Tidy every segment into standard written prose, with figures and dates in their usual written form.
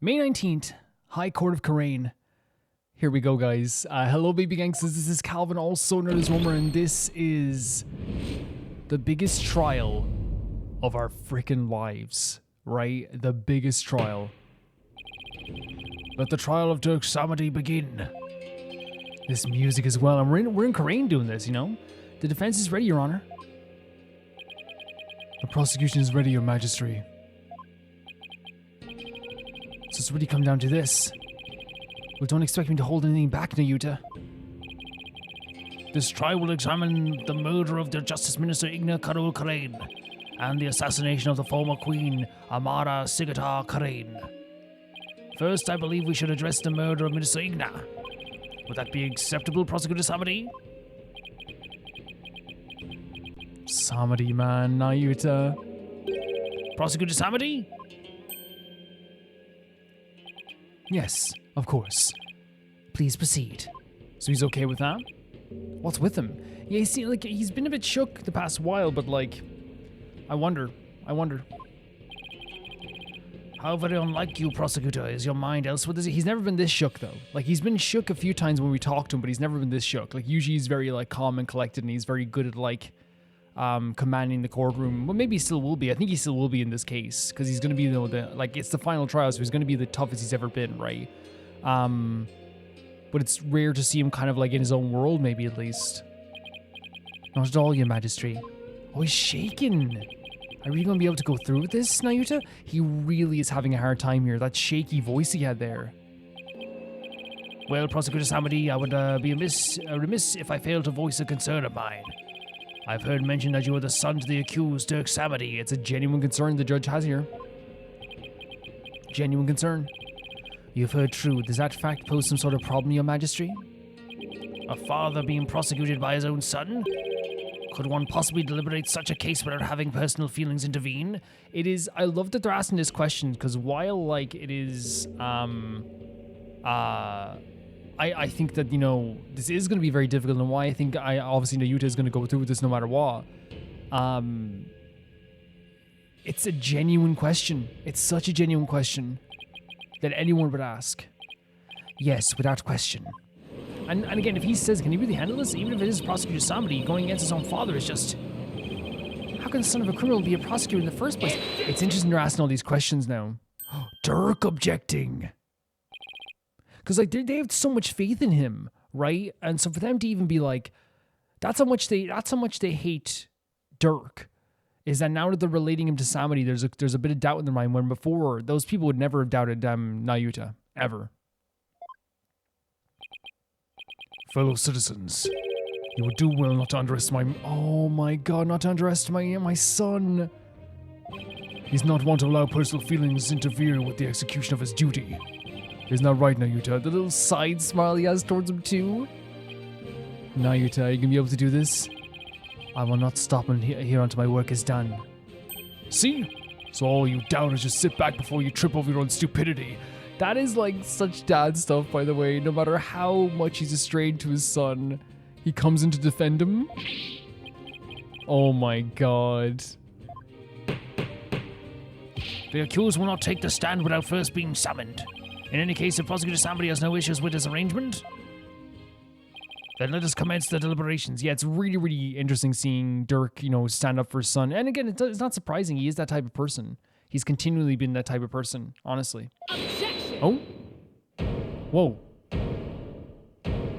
May 19th, High Court of Karain. Here we go, guys. Hello, baby gangsters. This is Calvin, also known as Romer, and this is the biggest trial of our freaking lives, right? The biggest trial. Let the trial of Dirk Samadi begin. This music as well, and we're in Karain doing this, you know? The defense is ready, Your Honor. The prosecution is ready, Your Majesty. So it's really come down to this. Well, don't expect me to hold anything back, Nayuta. This trial will examine the murder of the Justice Minister Igna Karul Karain and the assassination of the former Queen Amara Sigatar Karain. First, I believe we should address the murder of Minister Igna. Would that be acceptable, Prosecutor Samadi? Samadi, man, Nayuta. Prosecutor Samadi? Yes, of course. Please proceed. So he's okay with that? What's with him? Yeah, you see, like, he's been a bit shook the past while, but, like, I wonder. How very unlike you, Prosecutor. Is your mind elsewhere? He's never been this shook, though. Like, he's been shook a few times when we talked to him, but he's never been this shook. Like, usually he's very, like, calm and collected, and he's very good at, like, commanding the courtroom. Well, maybe he still will be. I think he still will be in this case, because he's going to be, you know, like, it's the final trial, so he's going to be the toughest he's ever been, right? But it's rare to see him kind of, like, in his own world, maybe, at least. Not at all, Your Majesty. Oh, he's shaking. Are we going to be able to go through with this, Nayuta? He really is having a hard time here. That shaky voice he had there. Well, Prosecutor Samadi, I would be remiss if I failed to voice a concern of mine. I've heard mentioned that you are the son to the accused, Dirk Samadi. It's a genuine concern the judge has here. Genuine concern. You've heard true. Does that fact pose some sort of problem, Your Majesty? A father being prosecuted by his own son? Could one possibly deliberate such a case without having personal feelings intervene? It is... I love that they're asking this question, because while, like, it is... I think that, you know, this is going to be very difficult, and why I think obviously Nayuta is going to go through with this no matter what. It's a genuine question. It's such a genuine question that anyone would ask. Yes, without question. And again, if he says, can he really handle this? Even if it is Prosecutor Samadi, going against his own father is just... How can the son of a criminal be a prosecutor in the first place? It's interesting they're asking all these questions now. Dirk objecting. Because, like, they have so much faith in him, right? And so for them to even be like, that's how much they hate Dirk, is that now that they're relating him to Samadi, there's a bit of doubt in their mind, when before, those people would never have doubted Nayuta, ever. Fellow citizens, you would do well not to underestimate oh my god, not to underestimate my son. He's not one to allow personal feelings interfere with the execution of his duty. Isn't that right, Nayuta? The little side smile he has towards him too. Nayuta, are you gonna be able to do this? I will not stop here until my work is done. See? So all you downers just sit back before you trip over your own stupidity. That is like such dad stuff, by the way. No matter how much he's estranged to his son, he comes in to defend him. Oh my god. The accused will not take the stand without first being summoned. In any case, if Prosecutor Samadi has no issues with this arrangement, then let us commence the deliberations. Yeah, it's really, really interesting seeing Dirk, you know, stand up for his son. And again, it's not surprising. He is that type of person. He's continually been that type of person, honestly. Oh? Whoa.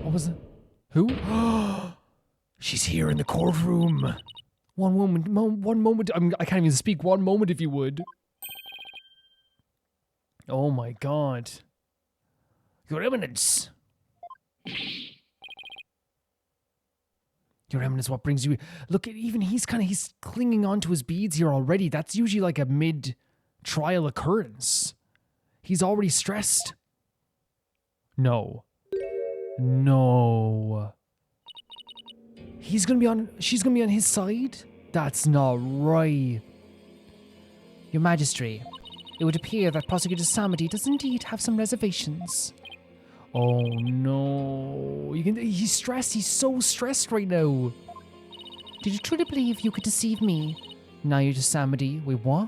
What was it? Who? She's here in the courtroom. One moment. I can't even speak. One moment, if you would. Oh my god. Your Eminence. Your Eminence, what brings you... Look, even he's clinging on to his beads here already. That's usually like a mid-trial occurrence. He's already stressed. No. She's gonna be on his side? That's not right. Your Majesty, it would appear that Prosecutor Samadi does indeed have some reservations. Oh no. He's stressed. He's so stressed right now. Did you truly believe you could deceive me? Now you're just Samadi. Wait, what?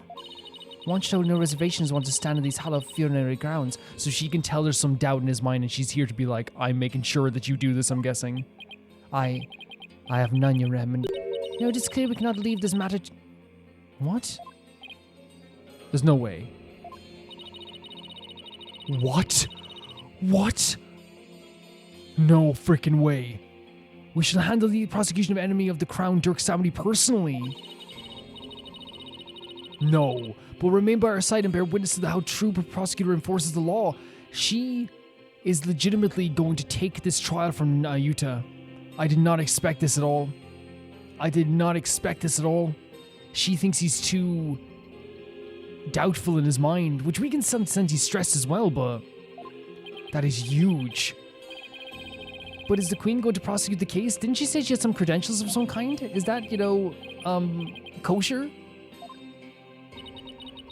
One showed no reservations want to stand on these hallowed funerary grounds, so she can tell there's some doubt in his mind and she's here to be like, I'm making sure that you do this, I'm guessing. I have none, your eminence. No, it is clear we cannot leave this matter What? There's no way. What? What? No frickin' way. We shall handle the prosecution of enemy of the crown, Dirk Samity, personally. No, but remain by our side and bear witness to how true prosecutor enforces the law. She is legitimately going to take this trial from Nayuta. I did not expect this at all. I did not expect this at all. She thinks he's too doubtful in his mind, which we can sense he's stressed as well, but that is huge. But is the Queen going to prosecute the case? Didn't she say she had some credentials of some kind? Is that, kosher?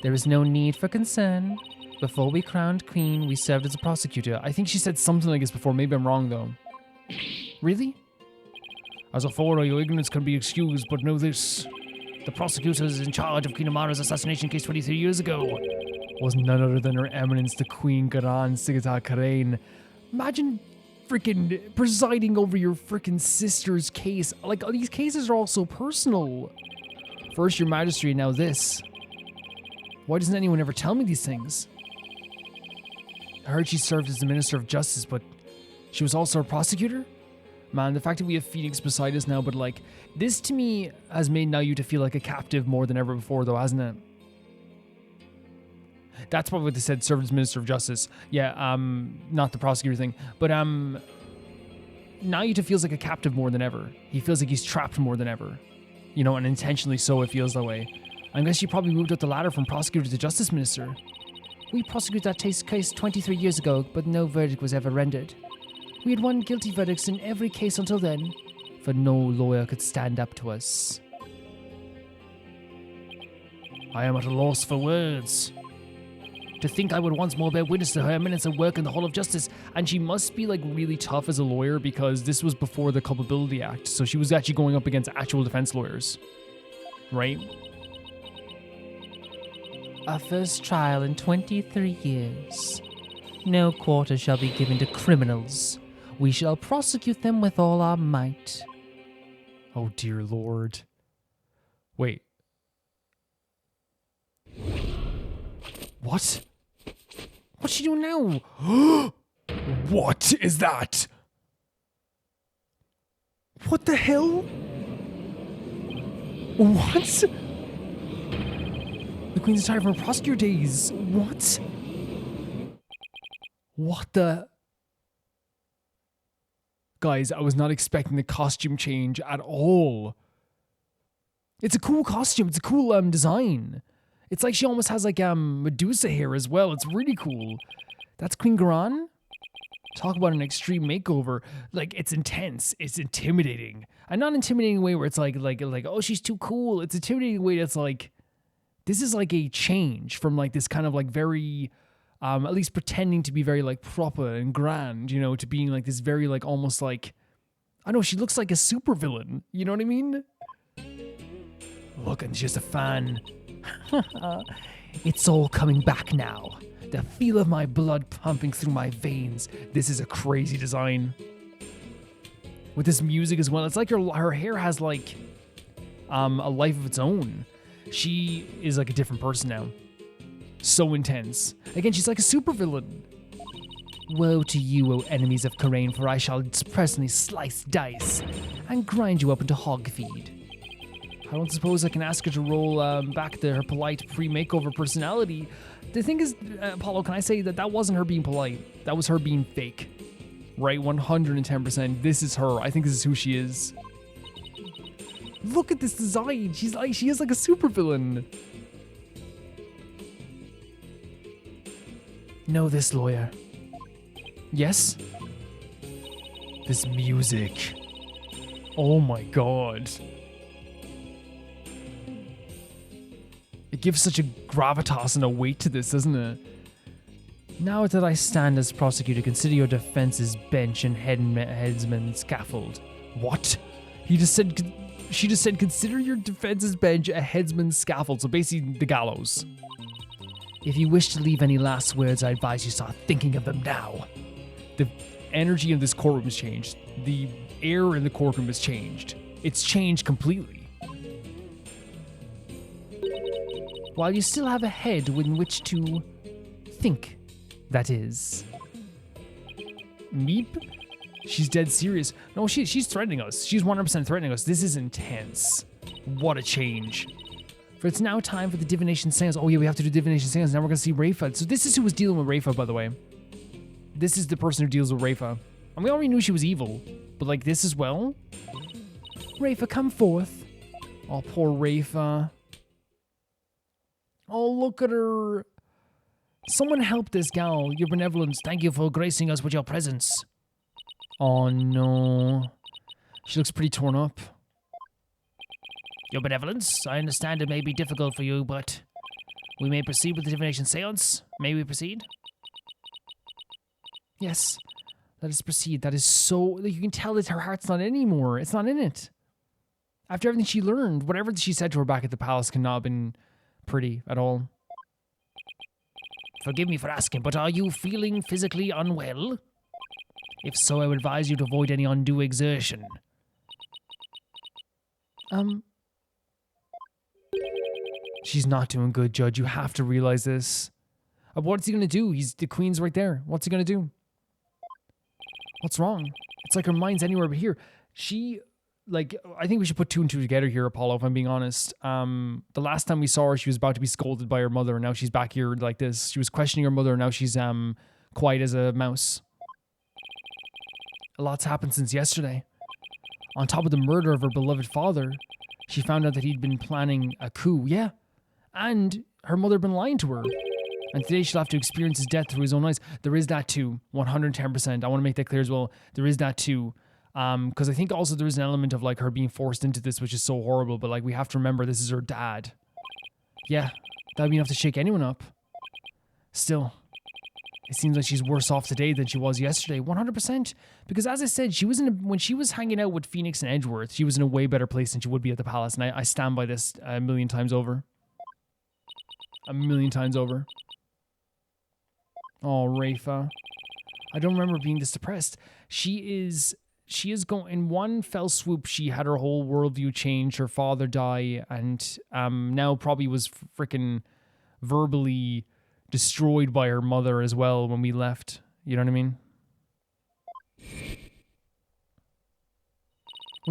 There is no need for concern. Before we crowned Queen, we served as a prosecutor. I think she said something like this before. Maybe I'm wrong, though. Really? As a foreigner, your ignorance can be excused, but know this. The prosecutors in charge of Queen Amara's assassination case 23 years ago was none other than Her Eminence, the Queen Garan Sigata Karain. Imagine freaking presiding over your freaking sister's case. Like, these cases are all so personal. First your majesty, now this. Why doesn't anyone ever tell me these things? I heard she served as the Minister of Justice, but she was also a prosecutor? Man, the fact that we have Phoenix beside us now, but like, this to me has made Nayuta feel like a captive more than ever before, though, hasn't it? That's probably what they said, served as Minister of Justice. Yeah, not the prosecutor thing, but Nayuta feels like a captive more than ever. He feels like he's trapped more than ever. You know, and intentionally so it feels that way. I guess she probably moved up the ladder from prosecutor to justice minister. We prosecuted that case 23 years ago, but no verdict was ever rendered. We had won guilty verdicts in every case until then, for no lawyer could stand up to us. I am at a loss for words. To think I would once more bear witness to Her Eminence and work in the Hall of Justice, and she must be like really tough as a lawyer because this was before the Culpability Act, so she was actually going up against actual defense lawyers. Right? Our first trial in 23 years. No quarter shall be given to criminals. We shall prosecute them with all our might. Oh dear Lord. Wait. What? What's she doing now? What is that? What the hell? What? The Queen's retired from her prosecutor days. What? What the? Guys, I was not expecting the costume change at all. It's a cool costume. It's a cool design. It's like she almost has like Medusa hair as well. It's really cool. That's Queen Garan? Talk about an extreme makeover. Like, it's intense. It's intimidating. And not intimidating way where it's like, oh, she's too cool. It's intimidating way that's like, this is like a change from like this kind of like very, at least pretending to be very like proper and grand, you know, to being like this very like almost like, I don't know, she looks like a supervillain. You know what I mean? Look, and she's a fan. It's all coming back now. The feel of my blood pumping through my veins. This is a crazy design. With this music as well. It's like her hair has like a life of its own. She is like a different person now. So intense. Again, she's like a supervillain. Woe to you, O enemies of Karain, for I shall presently slice dice and grind you up into hog feed. I don't suppose I can ask her to roll back her polite pre-makeover personality. The thing is, Apollo, can I say that wasn't her being polite? That was her being fake. Right? 110%. This is her. I think this is who she is. Look at this design. She is like a supervillain. Know this, lawyer. Yes? This music. Oh my god. It gives such a gravitas and a weight to this, doesn't it? Now that I stand as prosecutor, consider your defense's bench and headsman scaffold. What? She just said, consider your defense's bench a headsman's scaffold. So basically, the gallows. If you wish to leave any last words, I advise you start thinking of them now. The energy in this courtroom has changed. The air in the courtroom has changed. It's changed completely. While you still have a head in which to think, that is. Meep? She's dead serious. No, she's threatening us. She's 100% threatening us. This is intense. What a change. For it's now time for the divination seance. Oh yeah, we have to do divination seance. Now we're going to see Rafa. So this is who was dealing with Rafa, by the way. This is the person who deals with Rafa. And we already knew she was evil. But like this as well? Rafa, come forth. Oh, poor Rafa. Oh, look at her. Someone help this gal. Your benevolence. Thank you for gracing us with your presence. Oh no. She looks pretty torn up. Your benevolence, I understand it may be difficult for you, but we may proceed with the divination seance. May we proceed? Yes, let us proceed. That is so... You can tell that her heart's not in anymore. It's not in it. After everything she learned, whatever she said to her back at the palace cannot have been pretty at all. Forgive me for asking, but are you feeling physically unwell? If so, I would advise you to avoid any undue exertion. She's not doing good, Judge. You have to realize this. What's he gonna do? The queen's right there. What's he gonna do? What's wrong? It's like her mind's anywhere but here. I think we should put two and two together here, Apollo, if I'm being honest. The last time we saw her, she was about to be scolded by her mother, and now she's back here like this. She was questioning her mother, and now she's quiet as a mouse. A lot's happened since yesterday. On top of the murder of her beloved father, she found out that he'd been planning a coup, yeah. And her mother had been lying to her. And today she'll have to experience his death through his own eyes. There is that too, 110%. I want to make that clear as well. There is that too. Because I think also there is an element of like her being forced into this, which is so horrible. But like we have to remember this is her dad. Yeah, that'd be enough to shake anyone up. Still, it seems like she's worse off today than she was yesterday, 100%. Because as I said, when she was hanging out with Phoenix and Edgeworth, she was in a way better place than she would be at the palace. And I stand by this a million times over. A million times over. Oh, Rafa. I don't remember being this depressed. She is going, in one fell swoop, she had her whole worldview change, her father die, and now probably was freaking verbally destroyed by her mother as well when we left. You know what I mean?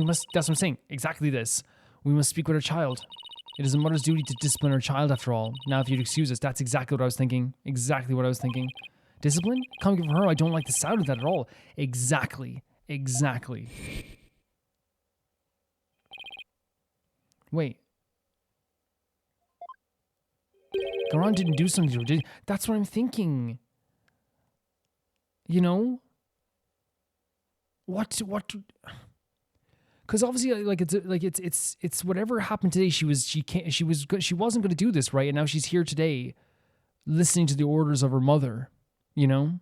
That's what I'm saying. Exactly this. We must speak with our child. It is a mother's duty to discipline her child after all. Now, if you'd excuse us, that's exactly what I was thinking. Exactly what I was thinking. Discipline? Coming from her, I don't like the sound of that at all. Exactly. Exactly. Wait. Garan didn't do something to her, did he? That's what I'm thinking. You know? What? Because obviously, it's whatever happened today. She wasn't going to do this, right? And now she's here today, listening to the orders of her mother. You know.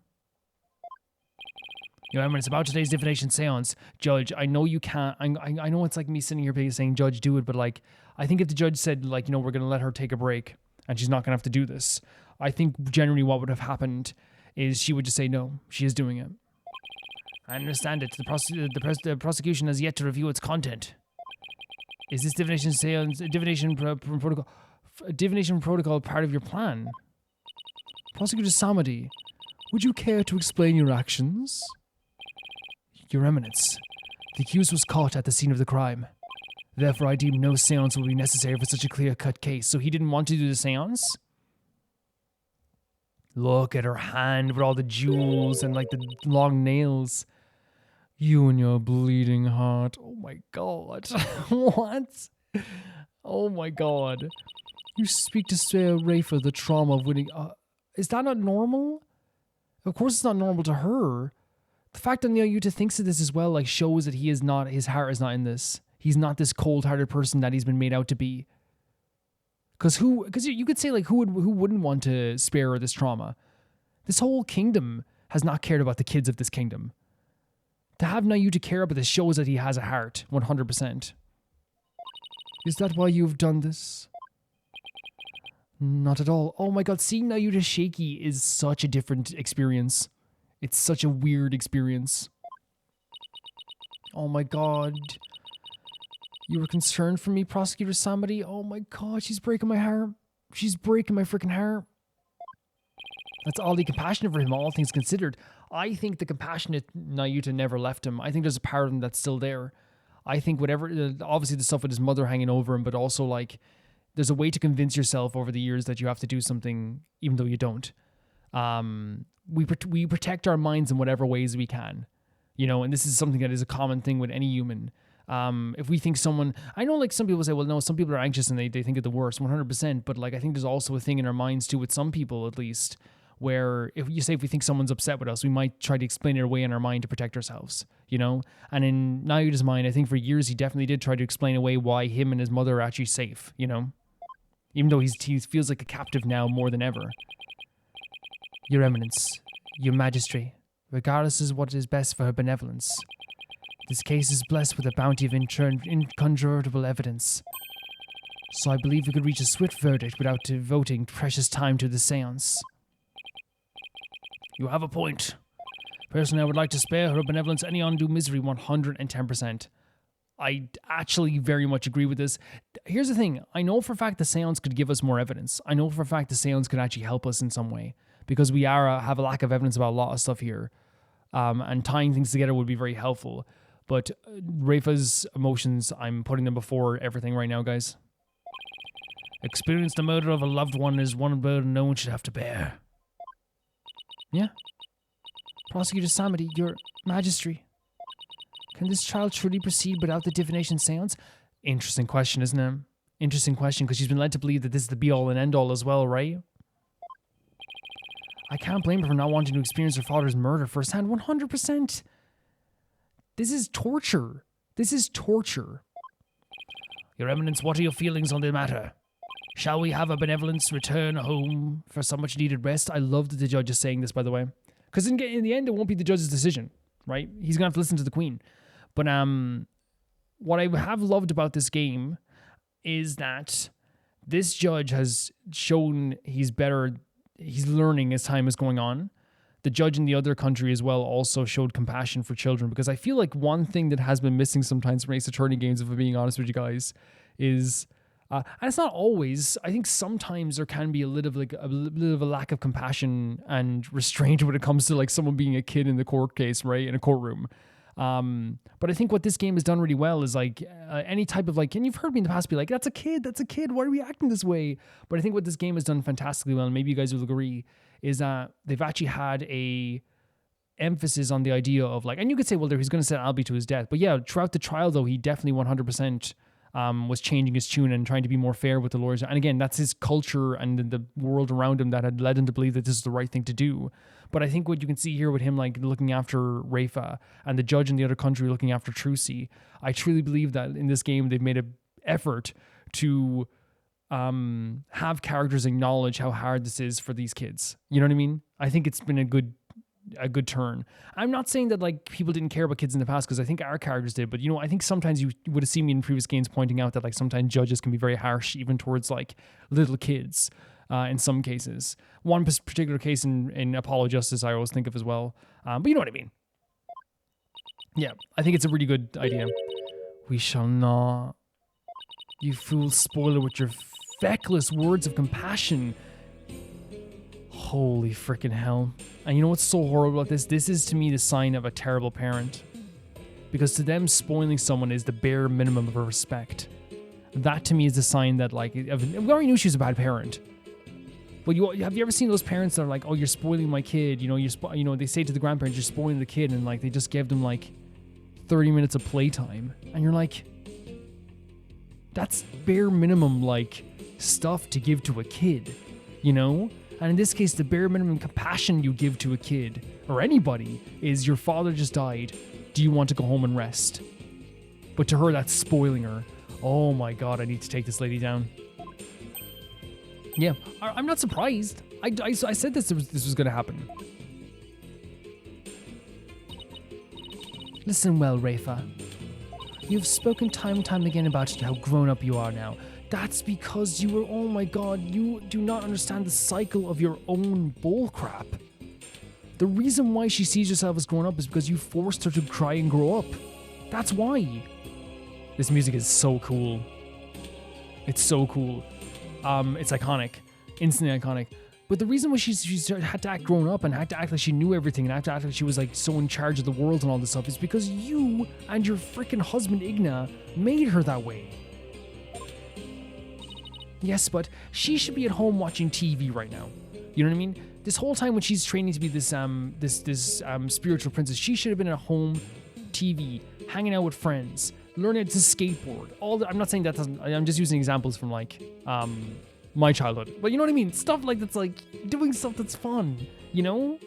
Your Eminence, about today's divination seance, Judge. I know you can't. I know it's like me sitting here saying, Judge, do it. But like, I think if the judge said, like, we're going to let her take a break, and she's not going to have to do this, I think generally what would have happened is she would just say no. She is doing it. I understand it. The prosecution has yet to review its content. Is this divination seance, divination protocol part of your plan? Prosecutor Samadi, would you care to explain your actions? Your Eminence, the accused was caught at the scene of the crime. Therefore, I deem no seance will be necessary for such a clear-cut case. So he didn't want to do the seance? Look at her hand with all the jewels and like the long nails. You and your bleeding heart. Oh my god. What? Oh my god. You speak to spare Rafa the trauma of winning. Is that not normal? Of course it's not normal to her. The fact that Yuta thinks of this as well like shows that his heart is not in this. He's not this cold-hearted person that he's been made out to be. Because you could say like who wouldn't want to spare her this trauma? This whole kingdom has not cared about the kids of this kingdom. To have Nayuta care about this shows that he has a heart, 100%. Is that why you've done this? Not at all. Oh my god, seeing Nayuta shaky is such a different experience. It's such a weird experience. Oh my god. You were concerned for me, Prosecutor Samadi? Oh my god, she's breaking my heart. She's breaking my freaking heart. That's oddly compassionate for him, all things considered. I think the compassionate Nayuta never left him. I think there's a part of him that's still there. I think whatever, obviously the stuff with his mother hanging over him, but also like, there's a way to convince yourself over the years that you have to do something, even though you don't. We protect our minds in whatever ways we can, you know, and this is something that is a common thing with any human. If we think someone, I know like some people say, well, no, some people are anxious and they think of the worst, 100%. But like, I think there's also a thing in our minds too, with some people at least, where if we think someone's upset with us, we might try to explain it away in our mind to protect ourselves, you know? And in Nayuta's mind, I think for years he definitely did try to explain away why him and his mother are actually safe, you know? Even though he feels like a captive now more than ever. Your Eminence, your Majesty, regardless of what is best for her benevolence, this case is blessed with a bounty of incontrovertible evidence. So I believe we could reach a swift verdict without devoting precious time to the seance. You have a point. Personally, I would like to spare her benevolence any undue misery 110%. I actually very much agree with this. Here's the thing. I know for a fact the seance could give us more evidence. I know for a fact the seance could actually help us in some way. Because we have a lack of evidence about a lot of stuff here. And tying things together would be very helpful. But Rafa's emotions, I'm putting them before everything right now, guys. Experience the murder of a loved one is one burden no one should have to bear. Yeah. Prosecutor Samadi, your Majesty. Can this child truly proceed without the divination seance? Interesting question, isn't it? Interesting question, because she's been led to believe that this is the be-all and end-all as well, right? I can't blame her for not wanting to experience her father's murder firsthand. 100%. This is torture. This is torture. Your Eminence, what are your feelings on the matter? Shall we have a benevolence return home for some much needed rest? I love that the judge is saying this, by the way. Because in the end, it won't be the judge's decision, right? He's going to have to listen to the Queen. But what I have loved about this game is that this judge has shown he's better. He's learning as time is going on. The judge in the other country as well also showed compassion for children, because I feel like one thing that has been missing sometimes from Ace Attorney games, if I'm being honest with you guys, is, and it's not always, I think sometimes there can be a little bit of a lack of compassion and restraint when it comes to like someone being a kid in the court case, right, in a courtroom. But I think what this game has done really well is like any type of like, and you've heard me in the past be like, that's a kid, why are we acting this way? But I think what this game has done fantastically well, and maybe you guys will agree, is that they've actually had a emphasis on the idea of like, and you could say, well, he's going to send Albie to his death. But yeah, throughout the trial though, he definitely 100% was changing his tune and trying to be more fair with the lawyers. And again, that's his culture and the world around him that had led him to believe that this is the right thing to do. But I think what you can see here with him, like looking after Rafa and the judge in the other country looking after Trucy, I truly believe that in this game, they've made an effort to have characters acknowledge how hard this is for these kids. You know what I mean? I think it's been a good turn. I'm not saying that like people didn't care about kids in the past, because I think our characters did, but you know, I think sometimes you would have seen me in previous games pointing out that like sometimes judges can be very harsh even towards like little kids in some cases. One particular case in Apollo Justice I always think of as well. But you know what I mean? Yeah, I think it's a really good idea. We shall not. You fool spoiler with your feckless words of compassion. Holy freaking hell. And you know what's so horrible about this? This is to me the sign of a terrible parent. Because to them, spoiling someone is the bare minimum of respect. That to me is a sign that like, we already knew she was a bad parent. But have you ever seen those parents that are like, oh, you're spoiling my kid? You know, they say to the grandparents, you're spoiling the kid, and like they just give them like 30 minutes of playtime. And you're like, that's bare minimum like stuff to give to a kid, you know? And in this case, the bare minimum compassion you give to a kid or anybody is your father just died. Do you want to go home and rest? But to her, that's spoiling her. Oh my God, I need to take this lady down. Yeah, I'm not surprised. I said this was going to happen. Listen well, Rafa. You've spoken time and time again about how grown up you are now. That's because you were, oh my god, you do not understand the cycle of your own bullcrap. The reason why she sees herself as grown up is because you forced her to cry and grow up. That's why. This music is so cool. It's so cool. It's iconic. Instantly iconic. But the reason why she's had to act grown up and had to act like she knew everything and had to act like she was like so in charge of the world and all this stuff is because you and your freaking husband Igna made her that way. Yes, but she should be at home watching TV right now. You know what I mean? This whole time when she's training to be this spiritual princess, she should have been at home, TV, hanging out with friends, learning to skateboard. I'm not saying that doesn't. I'm just using examples from like my childhood. But you know what I mean? Stuff like that's like doing stuff that's fun. You know?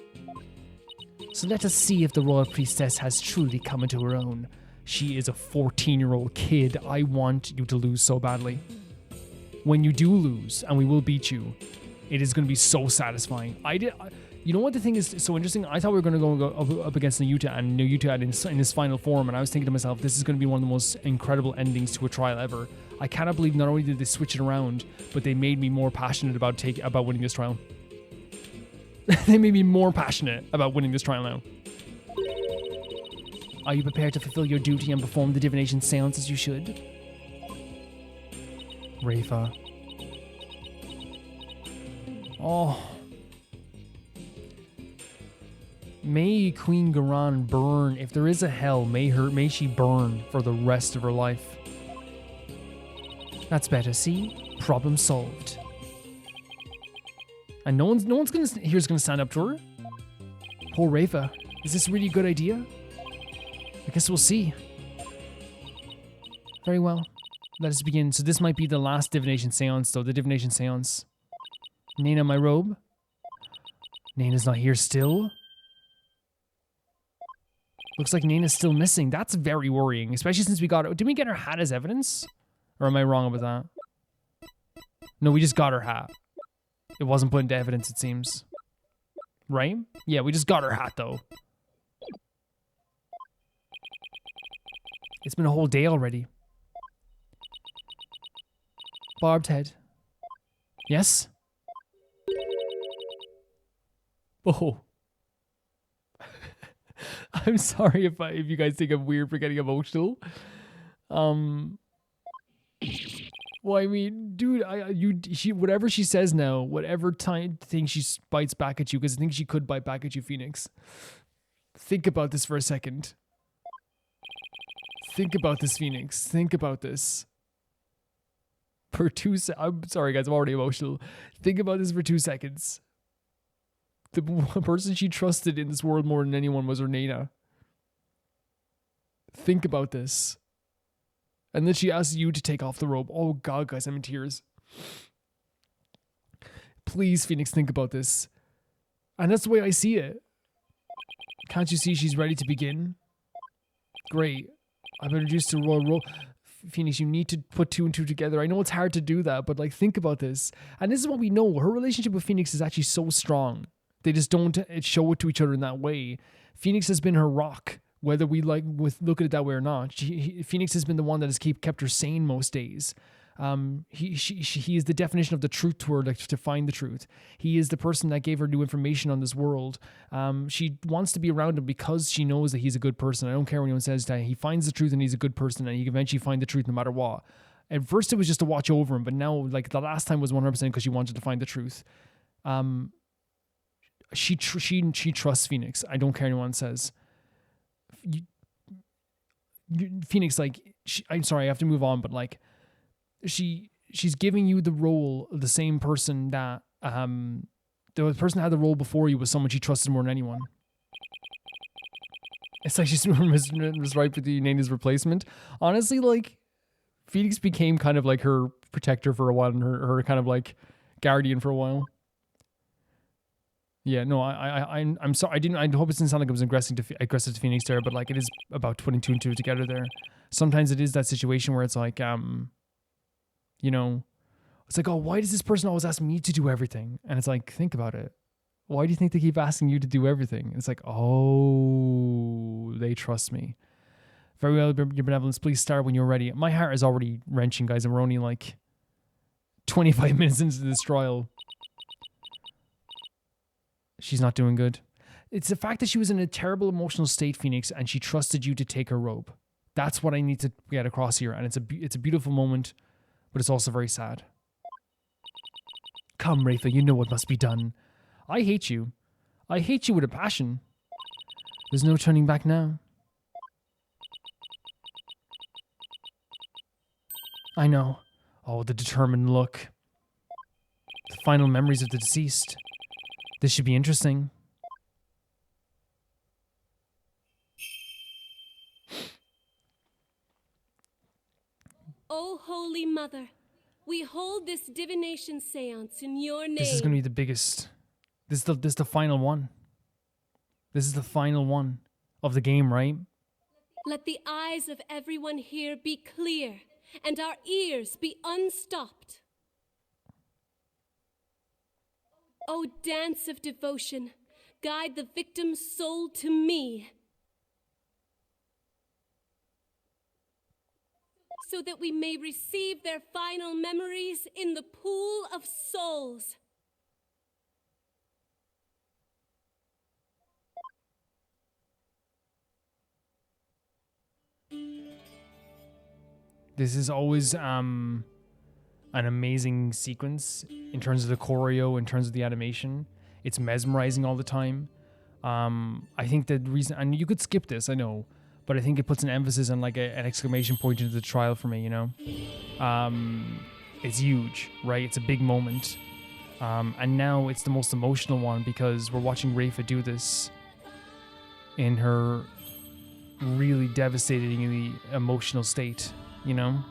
So let us see if the royal priestess has truly come into her own. She is a 14-year-old kid. I want you to lose so badly. When you do lose, and we will beat you, it is going to be so satisfying. You know what the thing is so interesting? I thought we were going to go up against Nayuta, and Nayuta had in his final form, and I was thinking to myself, this is going to be one of the most incredible endings to a trial ever. I cannot believe not only did they switch it around, but they made me more passionate about winning this trial. They made me more passionate about winning this trial now. Are you prepared to fulfill your duty and perform the divination seance as you should? Rafa. Oh. May Queen Garan burn. If there is a hell, may she burn for the rest of her life. That's better, see? Problem solved. And no one's gonna stand up to her. Poor Rafa. Is this really a good idea? I guess we'll see. Very well. Let us begin. So this might be the last divination seance, though. The divination seance. Nana, my robe. Nana's not here still. Looks like Nana's still missing. That's very worrying, especially since we got her. Did we get her hat as evidence? Or am I wrong about that? No, we just got her hat. It wasn't put into evidence, it seems. Right? Yeah, we just got her hat, though. It's been a whole day already. Barbed head. Yes? Oh. I'm sorry if you guys think I'm weird for getting emotional. Well, I mean, dude, she whatever she says now, whatever thing she bites back at you, because I think she could bite back at you, Phoenix. Think about this for a second. Think about this, Phoenix. Think about this. For 2 seconds. I'm sorry, guys. I'm already emotional. Think about this for 2 seconds. The person she trusted in this world more than anyone was her Nana. Think about this. And then she asks you to take off the robe. Oh God, guys, I'm in tears. Please, Phoenix, think about this. And that's the way I see it. Can't you see she's ready to begin? Great. I've been introduced to royal robe. Phoenix, you need to put 2 and 2 together. I know it's hard to do that, but like, think about this. And this is what we know. Her relationship with Phoenix is actually so strong. They just don't show it to each other in that way. Phoenix has been her rock, whether we look at it that way or not. Phoenix has been the one that has kept her sane most days. He is the definition of the truth to her, like, to find the truth. He is the person that gave her new information on this world. She wants to be around him because she knows that he's a good person. I don't care when anyone says that. He finds the truth and he's a good person, and he can eventually find the truth no matter what. At first it was just to watch over him, but now, like, the last time was 100% because she wanted to find the truth. She trusts Phoenix. I don't care what anyone says. Phoenix, like, I'm sorry, I have to move on, but like, she's giving you the role of the same person that the person that had the role before you was someone she trusted more than anyone. It's like she's was right for the Nana's replacement. Honestly, like, Phoenix became kind of like her protector for a while and her kind of like guardian for a while. Yeah, no, I'm sorry. I hope it didn't sound like I was aggressive to Phoenix there, but like, it is about putting 2 and 2 together there. Sometimes it is that situation where it's like, you know, it's like, oh, why does this person always ask me to do everything? And it's like, think about it. Why do you think they keep asking you to do everything? It's like, oh, they trust me. Very well, your benevolence. Please start when you're ready. My heart is already wrenching, guys, and we're only like 25 minutes into this trial. She's not doing good. It's the fact that she was in a terrible emotional state, Phoenix, and she trusted you to take her robe. That's what I need to get across here, and it's a beautiful moment, but it's also very sad. Come, Rafa, you know what must be done. I hate you. I hate you with a passion. There's no turning back now. I know. Oh, the determined look. The final memories of the deceased. This should be interesting. O Holy Mother, we hold this divination seance in your name. This is going to be the biggest. This is the final one. This is the final one of the game, right? Let the eyes of everyone here be clear and our ears be unstopped. O dance of devotion, guide the victim's soul to me, so that we may receive their final memories in the pool of souls. This is always an amazing sequence in terms of the choreo, in terms of the animation. It's mesmerizing all the time. I think the reason, and you could skip this, I know, but I think it puts an emphasis on like an exclamation point into the trial for me, you know? It's huge, right? It's a big moment. And now it's the most emotional one because we're watching Rafa do this in her really devastatingly emotional state, you know?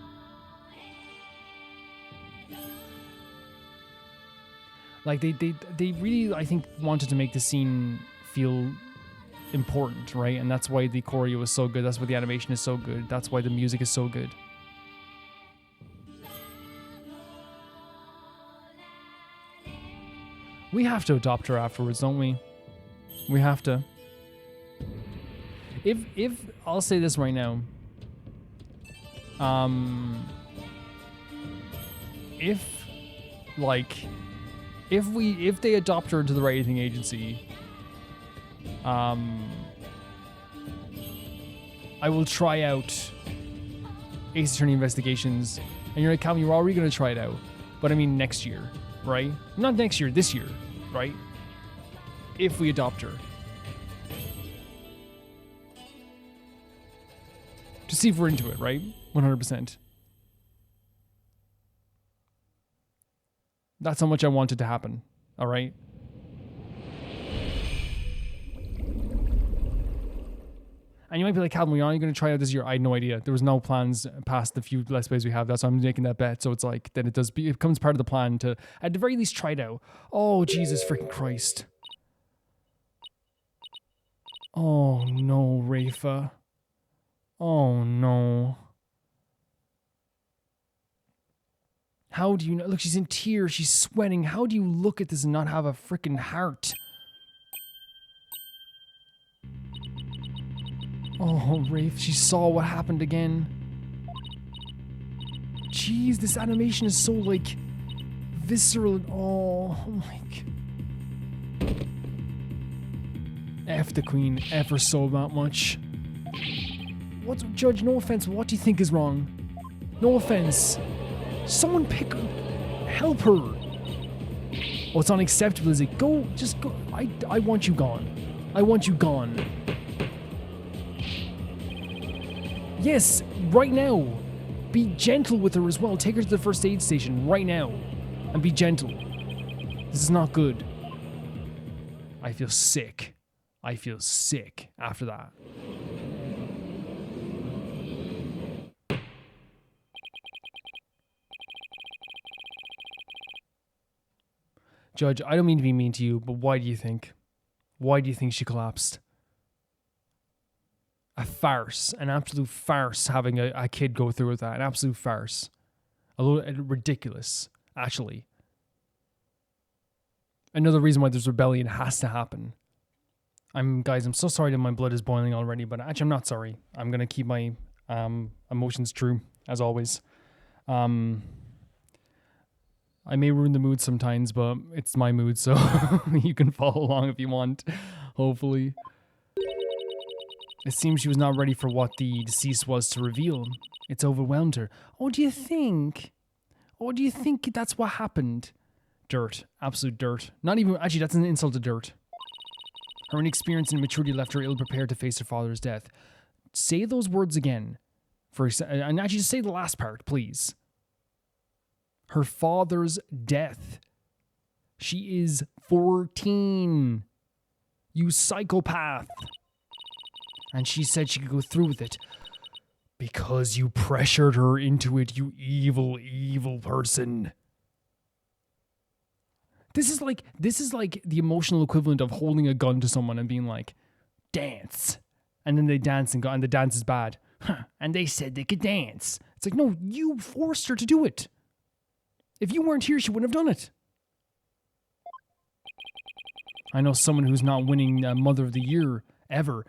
Like they really, I think, wanted to make the scene feel important, right? And that's why the choreo is so good. That's why the animation is so good. That's why the music is so good. We have to adopt her afterwards, don't we? We have to. If I'll say this right now. If they adopt her into the rating agency, I will try out Ace Attorney Investigations. And you're like, Calvin, you're already going to try it out. But I mean next year, right? Not next year, this year, right? If we adopt her. To see if we're into it, right? 100%. That's how much I wanted to happen, all right? And you might be like, Calvin, are you going to try out this year? I had no idea. There was no plans past the few Let's Plays we have. That's why I'm making that bet. So it's like, then it becomes part of the plan to, at the very least, try it out. Oh, Jesus freaking Christ. Oh, no, Rafa. Oh, no. How do you know? Look, she's in tears. She's sweating. How do you look at this and not have a freaking heart? Oh, Rafe, she saw what happened again. Jeez, this animation is so, like, visceral. Oh my God. F the queen. F her so much. What's, Judge, no offense, what do you think is wrong? No offense. Someone pick her. Help her. Oh, it's unacceptable, is it? Go, just go. I want you gone. I want you gone. Yes, right now. Be gentle with her as well. Take her to the first aid station right now. And be gentle. This is not good. I feel sick. I feel sick after that. Judge, I don't mean to be mean to you, but why do you think? Why do you think she collapsed? A farce, an absolute farce having a kid go through with that. An absolute farce. A little ridiculous, actually. Another reason why this rebellion has to happen. Guys, I'm so sorry that my blood is boiling already, but actually I'm not sorry. I'm going to keep my emotions true, as always. I may ruin the mood sometimes, but it's my mood, so you can follow along if you want, hopefully. It seems she was not ready for what the deceased was to reveal. It's overwhelmed her. Oh, do you think? Oh, do you think that's what happened? Dirt. Absolute dirt. Not even... Actually, that's an insult to dirt. Her inexperience and immaturity left her ill-prepared to face her father's death. Say those words again. And actually, just say the last part, please. Her father's death. She is 14. You psychopath. And she said she could go through with it. Because you pressured her into it, you evil, evil person. This is like the emotional equivalent of holding a gun to someone and being like, dance. And then they dance and the dance is bad. And they said they could dance. It's like, no, you forced her to do it. If you weren't here, she wouldn't have done it. I know someone who's not winning Mother of the Year ever.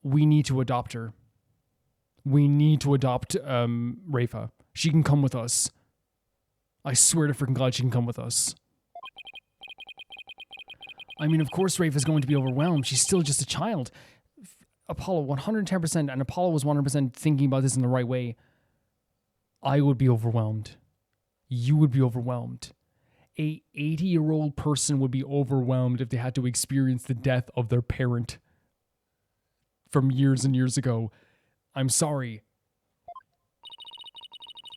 We need to adopt her. We need to adopt Rafa. She can come with us. I swear to freaking God, she can come with us. I mean, of course Rafa's going to be overwhelmed. She's still just a child. Apollo, 110%, and Apollo was 100% thinking about this in the right way. I would be overwhelmed. You would be overwhelmed. A 80-year-old person would be overwhelmed if they had to experience the death of their parent from years and years ago. I'm sorry.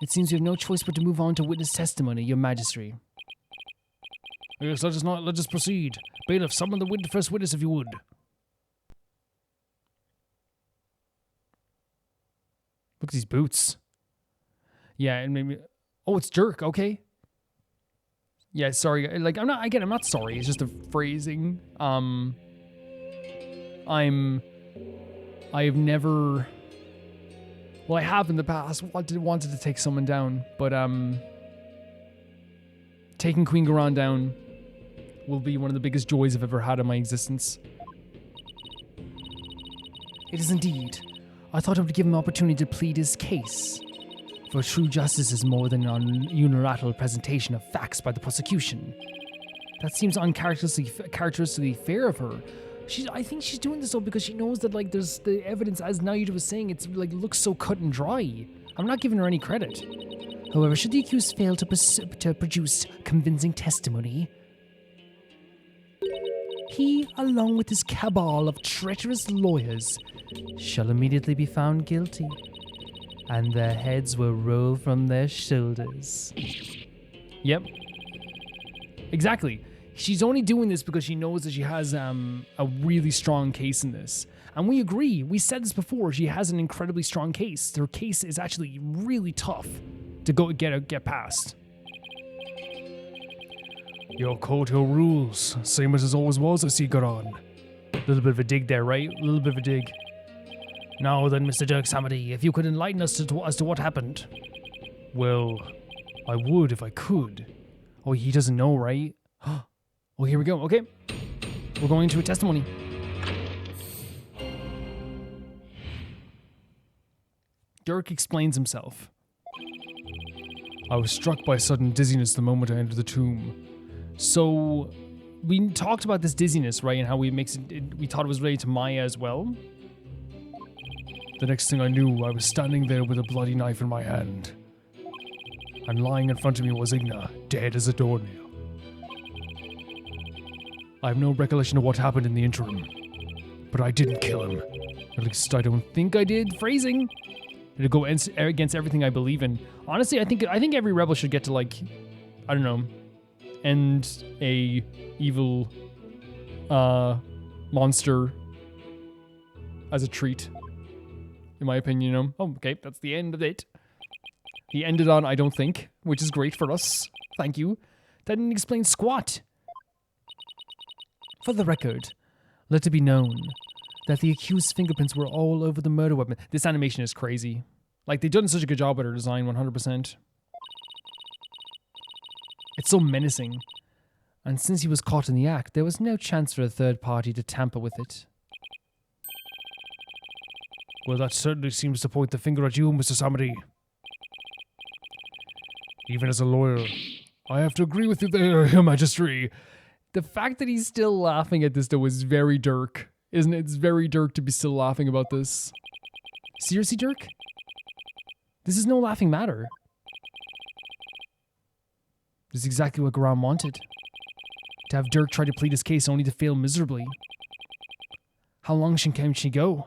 It seems you have no choice but to move on to witness testimony, your majesty. Yes, let us proceed. Bailiff, summon the first witness if you would. Look at these boots. Yeah, and maybe... Oh, it's Dirk, okay. Yeah, sorry. Like, I'm not sorry. It's just the phrasing. I have never... Well, I have in the past wanted to take someone down, but taking Queen Garan down will be one of the biggest joys I've ever had in my existence. It is indeed. I thought I would give him an opportunity to plead his case. For true justice is more than an unilateral presentation of facts by the prosecution. That seems uncharacteristically fair of her. I think she's doing this all because she knows that, like, there's the evidence, as Naida was saying, it's like looks so cut and dry. I'm not giving her any credit. However, should the accused fail to produce convincing testimony, he, along with his cabal of treacherous lawyers, shall immediately be found guilty, and their heads will roll from their shoulders. Yep. Exactly. She's only doing this because she knows that she has a really strong case in this. And we agree. We said this before. She has an incredibly strong case. Her case is actually really tough to get past. Your court, your rules. Same as it always was, I see, Garan. A little bit of a dig there, right? A little bit of a dig. Now then, Mr. Dirk Samadi, if you could enlighten us as to what happened. Well, I would if I could. Oh, he doesn't know, right? Oh, here we go. Okay. We're going into a testimony. Dirk explains himself. I was struck by sudden dizziness the moment I entered the tomb. So, we talked about this dizziness, right? And how we thought it was related to Maya as well. The next thing I knew, I was standing there with a bloody knife in my hand. And lying in front of me was Igna, dead as a doornail. I have no recollection of what happened in the interim, but I didn't kill him. At least I don't think I did. Phrasing. It'll go against everything I believe in. Honestly, I think every rebel should get to, like, I don't know, end a evil monster as a treat. In my opinion, you know. Oh, okay, that's the end of it. He ended on I don't think, which is great for us. Thank you. That didn't explain squat. For the record, let it be known that the accused's fingerprints were all over the murder weapon. This animation is crazy. Like, they've done such a good job with her design, 100%. It's so menacing. And since he was caught in the act, there was no chance for a third party to tamper with it. Well, that certainly seems to point the finger at you, Mr. Samadi. Even as a lawyer, I have to agree with you there, Your Majesty. The fact that he's still laughing at this, though, is very Dirk. Isn't it? It's very Dirk to be still laughing about this. Seriously, Dirk? This is no laughing matter. This is exactly what Garan wanted. To have Dirk try to plead his case only to fail miserably. How long can she go?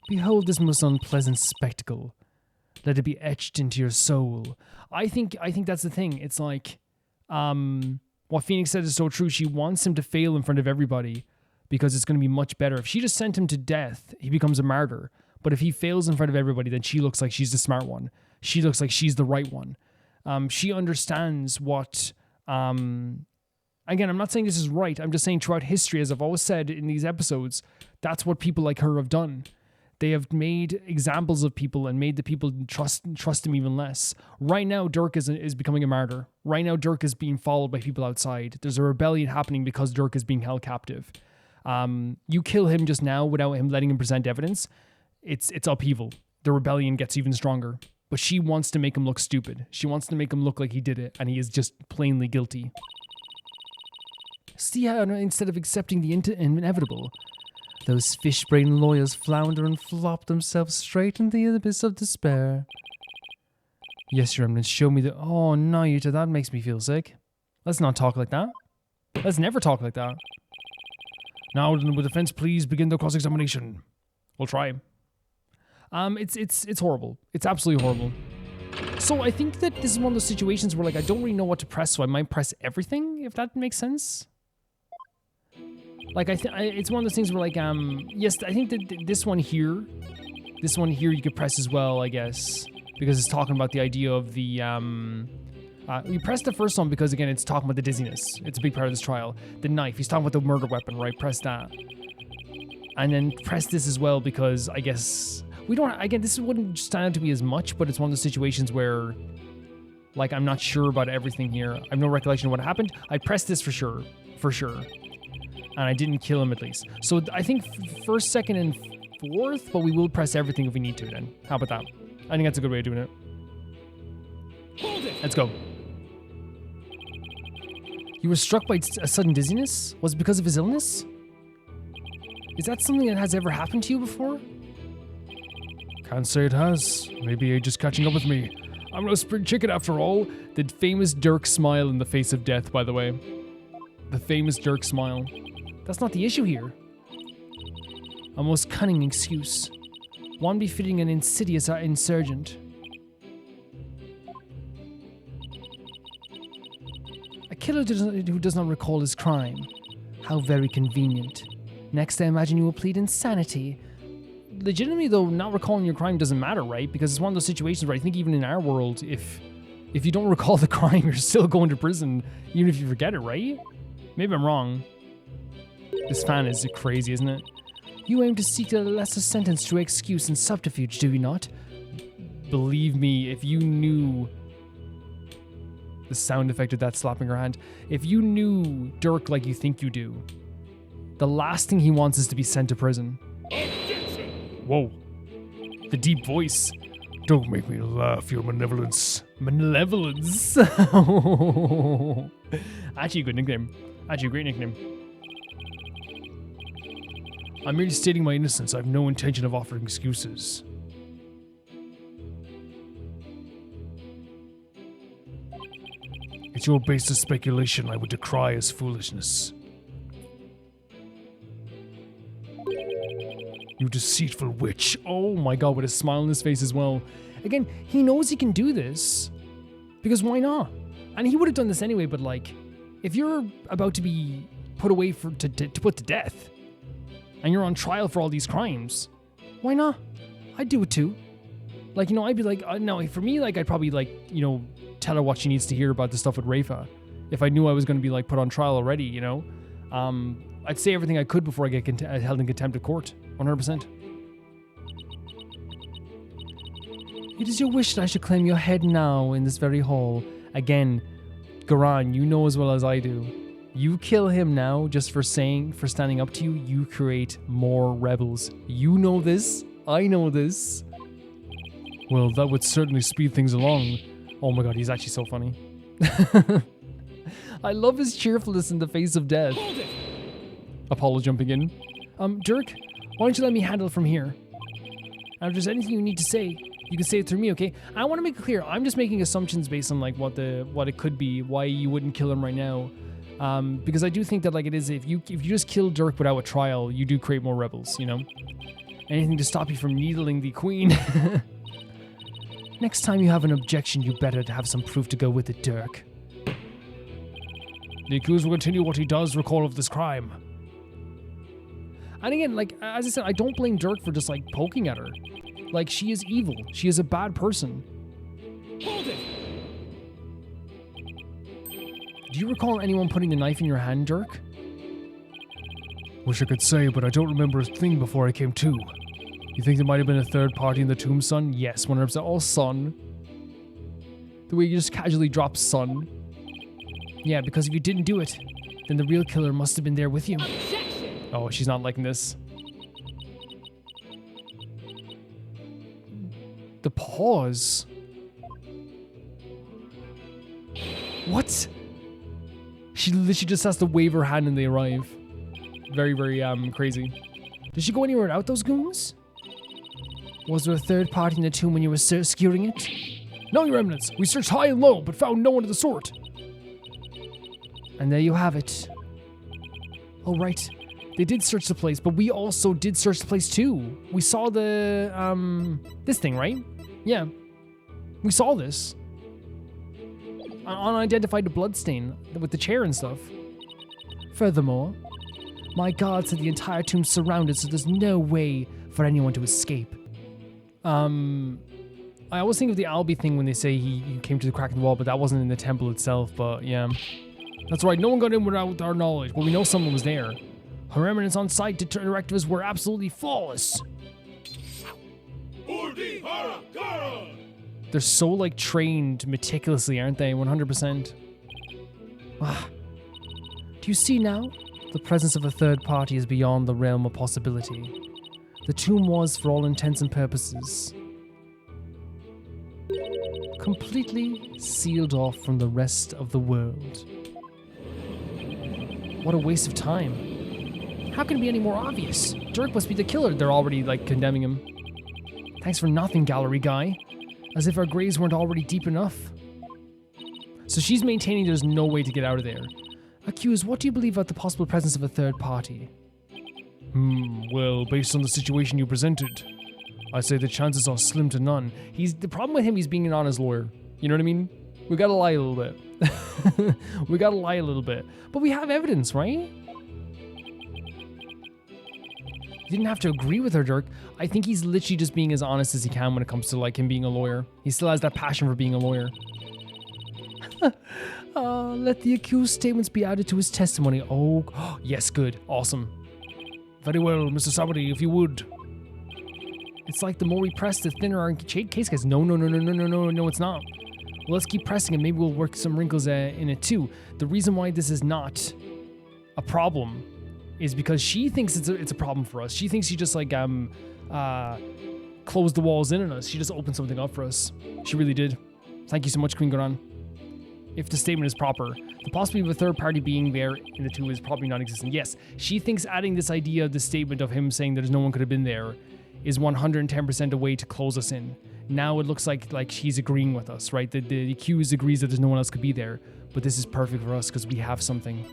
Behold this most unpleasant spectacle. Let it be etched into your soul. I think that's the thing. It's like, what Phoenix said is so true. She wants him to fail in front of everybody because it's going to be much better. If she just sent him to death, he becomes a martyr. But if he fails in front of everybody, then she looks like she's the smart one. She looks like she's the right one. She understands what... again, I'm not saying this is right. I'm just saying throughout history, as I've always said in these episodes, that's what people like her have done. They have made examples of people and made the people trust him even less. Right now, Dirk is becoming a martyr. Right now, Dirk is being followed by people outside. There's a rebellion happening because Dirk is being held captive. You kill him just now without him letting him present evidence, it's upheaval. The rebellion gets even stronger. But she wants to make him look stupid. She wants to make him look like he did it, and he is just plainly guilty. See how instead of accepting the inevitable, those fish-brain lawyers flounder and flop themselves straight into the abyss of despair. Yes, Your Eminence, show me the... Oh, no, Yuta, that makes me feel sick. Let's not talk like that. Let's never talk like that. Now, will the defense please begin the cross-examination? We'll try. It's horrible. It's absolutely horrible. So I think that this is one of those situations where, like, I don't really know what to press, so I might press everything, if that makes sense. Like, it's one of those things where, like, yes, I think that this one here you could press as well, I guess, because it's talking about the idea of the, we press the first one because, again, it's talking about the dizziness. It's a big part of this trial. The knife, he's talking about the murder weapon, right? Press that. And then press this as well because, I guess, we don't, again, this wouldn't stand out to me as much, but it's one of those situations where, like, I'm not sure about everything here. I have no recollection of what happened. I pressed this for sure. And I didn't kill him at least. So I think first, second, and fourth, but we will press everything if we need to then. How about that? I think that's a good way of doing it. Hold it. Let's go. You were struck by a sudden dizziness? Was it because of his illness? Is that something that has ever happened to you before? Can't say it has. Maybe you're just catching up with me. I'm no spring chicken after all. The famous Dirk smile in the face of death, by the way. The famous Dirk smile. That's not the issue here. A most cunning excuse. One befitting an insidious insurgent. A killer who does not recall his crime. How very convenient. Next, I imagine you will plead insanity. Legitimately, though, not recalling your crime doesn't matter, right? Because it's one of those situations where I think even in our world, if you don't recall the crime, you're still going to prison, even if you forget it, right? Maybe I'm wrong. This fan is crazy, isn't it? You aim to seek a lesser sentence through excuse and subterfuge, do you not? Believe me, if you knew the sound effect of that slapping her hand, if you knew Dirk like you think you do, the last thing he wants is to be sent to prison. Whoa. The deep voice. Don't make me laugh, your malevolence. Malevolence? Actually, a good nickname. Actually, a great nickname. I'm merely stating my innocence. I have no intention of offering excuses. It's your baseless speculation I would decry as foolishness. You deceitful witch. Oh my god, with a smile on his face as well. Again, he knows he can do this. Because why not? And he would have done this anyway, but like, if you're about to be put away to put to death, and you're on trial for all these crimes, why not? I'd do it too. Like, you know, I'd be like, no, for me, like, I'd probably, like, you know, tell her what she needs to hear about the stuff with Rafa. If I knew I was going to be, like, put on trial already, you know? I'd say everything I could before I get held in contempt of court. 100%. It is your wish that I should claim your head now in this very hall. Again, Garan, you know as well as I do. You kill him now just for standing up to you, you create more rebels. You know this. I know this. Well, that would certainly speed things along. Oh my god, he's actually so funny. I love his cheerfulness in the face of death. Apollo jumping in. Dirk, why don't you let me handle it from here? And if there's anything you need to say, you can say it through me, okay? I want to make it clear, I'm just making assumptions based on like what it could be, why you wouldn't kill him right now. Because I do think that like it is, if you just kill Dirk without a trial, you do create more rebels, you know? Anything to stop you from needling the queen. Next time you have an objection, you better have some proof to go with it, Dirk. The accused will continue what he does recall of this crime. And again, like, as I said, I don't blame Dirk for just, like, poking at her. Like, she is evil. She is a bad person. Hold it! Do you recall anyone putting the knife in your hand, Dirk? Wish I could say, but I don't remember a thing before I came to. You think there might have been a third party in the tomb, son? Yes, 100%. Oh, son. The way you just casually drop son. Yeah, because if you didn't do it, then the real killer must have been there with you. Objection! Oh, she's not liking this. The pause. What? She literally just has to wave her hand and they arrive. Very, very, crazy. Did she go anywhere without those goons? Was there a third party in the tomb when you were securing it? No, Your Eminence. We searched high and low, but found no one of the sort. And there you have it. Oh, right. They did search the place, but we also did search the place too. We saw the, this thing, right? Yeah. We saw this. Unidentified bloodstain with the chair and stuff. Furthermore, my guards said the entire tomb's surrounded, so there's no way for anyone to escape. I always think of the Albie thing when they say he came to the crack in the wall, but that wasn't in the temple itself, but yeah. That's right, no one got in without our knowledge, but we know someone was there. Her Eminence on site directives were absolutely flawless. They're so, like, trained meticulously, aren't they? 100%. Ah. Do you see now? The presence of a third party is beyond the realm of possibility. The tomb was, for all intents and purposes, completely sealed off from the rest of the world. What a waste of time. How can it be any more obvious? Dirk must be the killer. They're already, like, condemning him. Thanks for nothing, gallery guy. As if our graves weren't already deep enough. So she's maintaining there's no way to get out of there. Accused, what do you believe about the possible presence of a third party? Well, based on the situation you presented, I'd say the chances are slim to none. The problem with him, he's being an honest lawyer. You know what I mean? We gotta lie a little bit. We gotta lie a little bit. But we have evidence, right? You didn't have to agree with her, Dirk. I think he's literally just being as honest as he can when it comes to, like, him being a lawyer. He still has that passion for being a lawyer. Let the accused statements be added to his testimony. Oh, yes, good. Awesome. Very well, Mr. Sabati, if you would. It's like the more we press, the thinner our case gets. No, it's not. Well, let's keep pressing and maybe we'll work some wrinkles in it too. The reason why this is not a problem is because she thinks it's a problem for us. She thinks she just, like, closed the walls in on us. She just opened something up for us. She really did. Thank you so much, Queen Goran. If the statement is proper, the possibility of a third party being there in the tomb is probably non-existent. Yes, she thinks adding this idea of the statement of him saying there's no one could have been there is 110% a way to close us in. Now it looks like she's agreeing with us, right? The accused agrees that there's no one else could be there, but this is perfect for us because we have something.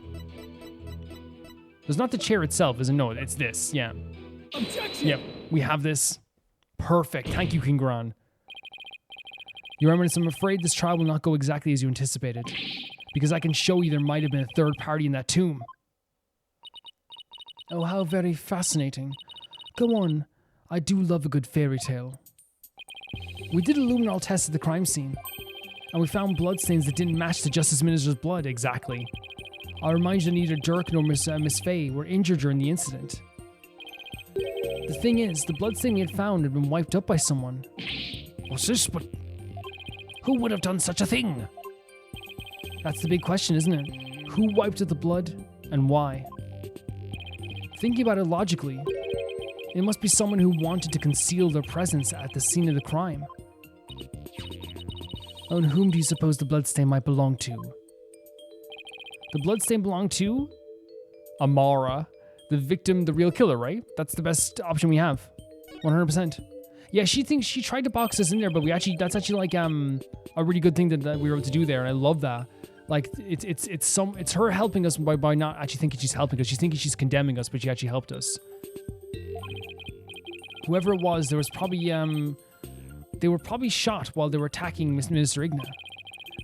There's not the chair itself, isn't? No, it's this. Yeah. Objection! Yep, we have this. Perfect. Thank you, King Gran. Your Eminence, I'm afraid this trial will not go exactly as you anticipated, because I can show you there might have been a third party in that tomb. Oh, how very fascinating. Go on. I do love a good fairy tale. We did a luminol test at the crime scene, and we found bloodstains that didn't match the Justice Minister's blood exactly. I'll remind you that neither Dirk nor Miss Faye were injured during the incident. The thing is, the bloodstain we had found had been wiped up by someone. What's this? But who would have done such a thing? That's the big question, isn't it? Who wiped up the blood, and why? Thinking about it logically, it must be someone who wanted to conceal their presence at the scene of the crime. Oh, and whom do you suppose the bloodstain might belong to? The bloodstain belonged to Amara, the victim, the real killer, right? That's the best option we have. 100%. Yeah, she thinks she tried to box us in there, but that's actually like a really good thing that we were able to do there, and I love that. Like it's her helping us by not actually thinking she's helping us. She's thinking she's condemning us, but she actually helped us. Whoever it was, there was probably they were probably shot while they were attacking Minister Igna.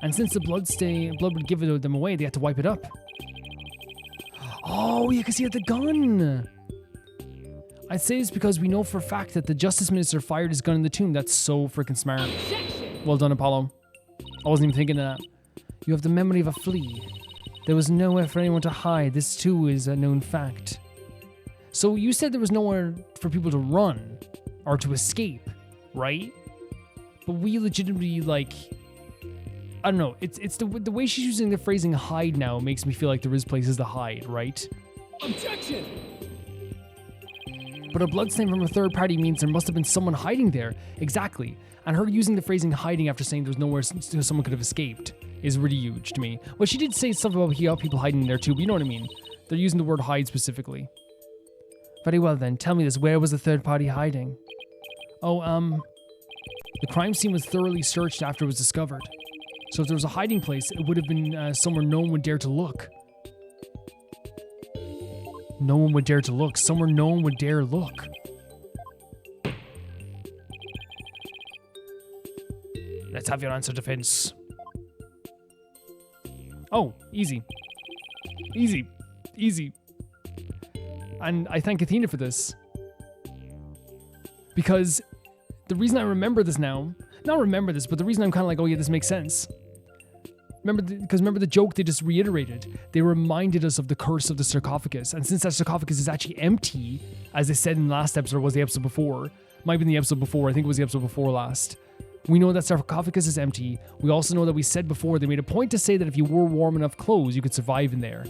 And since the blood would give them away, they had to wipe it up. Oh, you can see at the gun. I'd say it's because we know for a fact that the Justice Minister fired his gun in the tomb. That's so freaking smart. Objection! Well done, Apollo. I wasn't even thinking of that. You have the memory of a flea. There was nowhere for anyone to hide. This too is a known fact. So you said there was nowhere for people to run or to escape, right? But we legitimately, like, I don't know. It's the way she's using the phrasing hide now makes me feel like there is places to hide, right? Objection! But a bloodstain from a third party means there must have been someone hiding there. Exactly. And her using the phrasing hiding after saying there's nowhere someone could have escaped is really huge to me. Well, she did say stuff about people hiding there too, but you know what I mean. They're using the word hide specifically. Very well then, tell me this. Where was the third party hiding? Oh, the crime scene was thoroughly searched after it was discovered. So if there was a hiding place, it would have been somewhere no one would dare to look. No one would dare to look. Somewhere no one would dare look. Let's have your answer, defense. Oh, easy. Easy. Easy. And I thank Athena for this. Because the reason I remember this now, not remember this, but the reason I'm kind of like, oh yeah, this makes sense. Remember the joke they just reiterated? They reminded us of the curse of the sarcophagus. And since that sarcophagus is actually empty, as they said in the last episode, or was the episode before? Might have been the episode before. I think it was the episode before last. We know that sarcophagus is empty. We also know that we said before, they made a point to say that if you wore warm enough clothes, you could survive in there.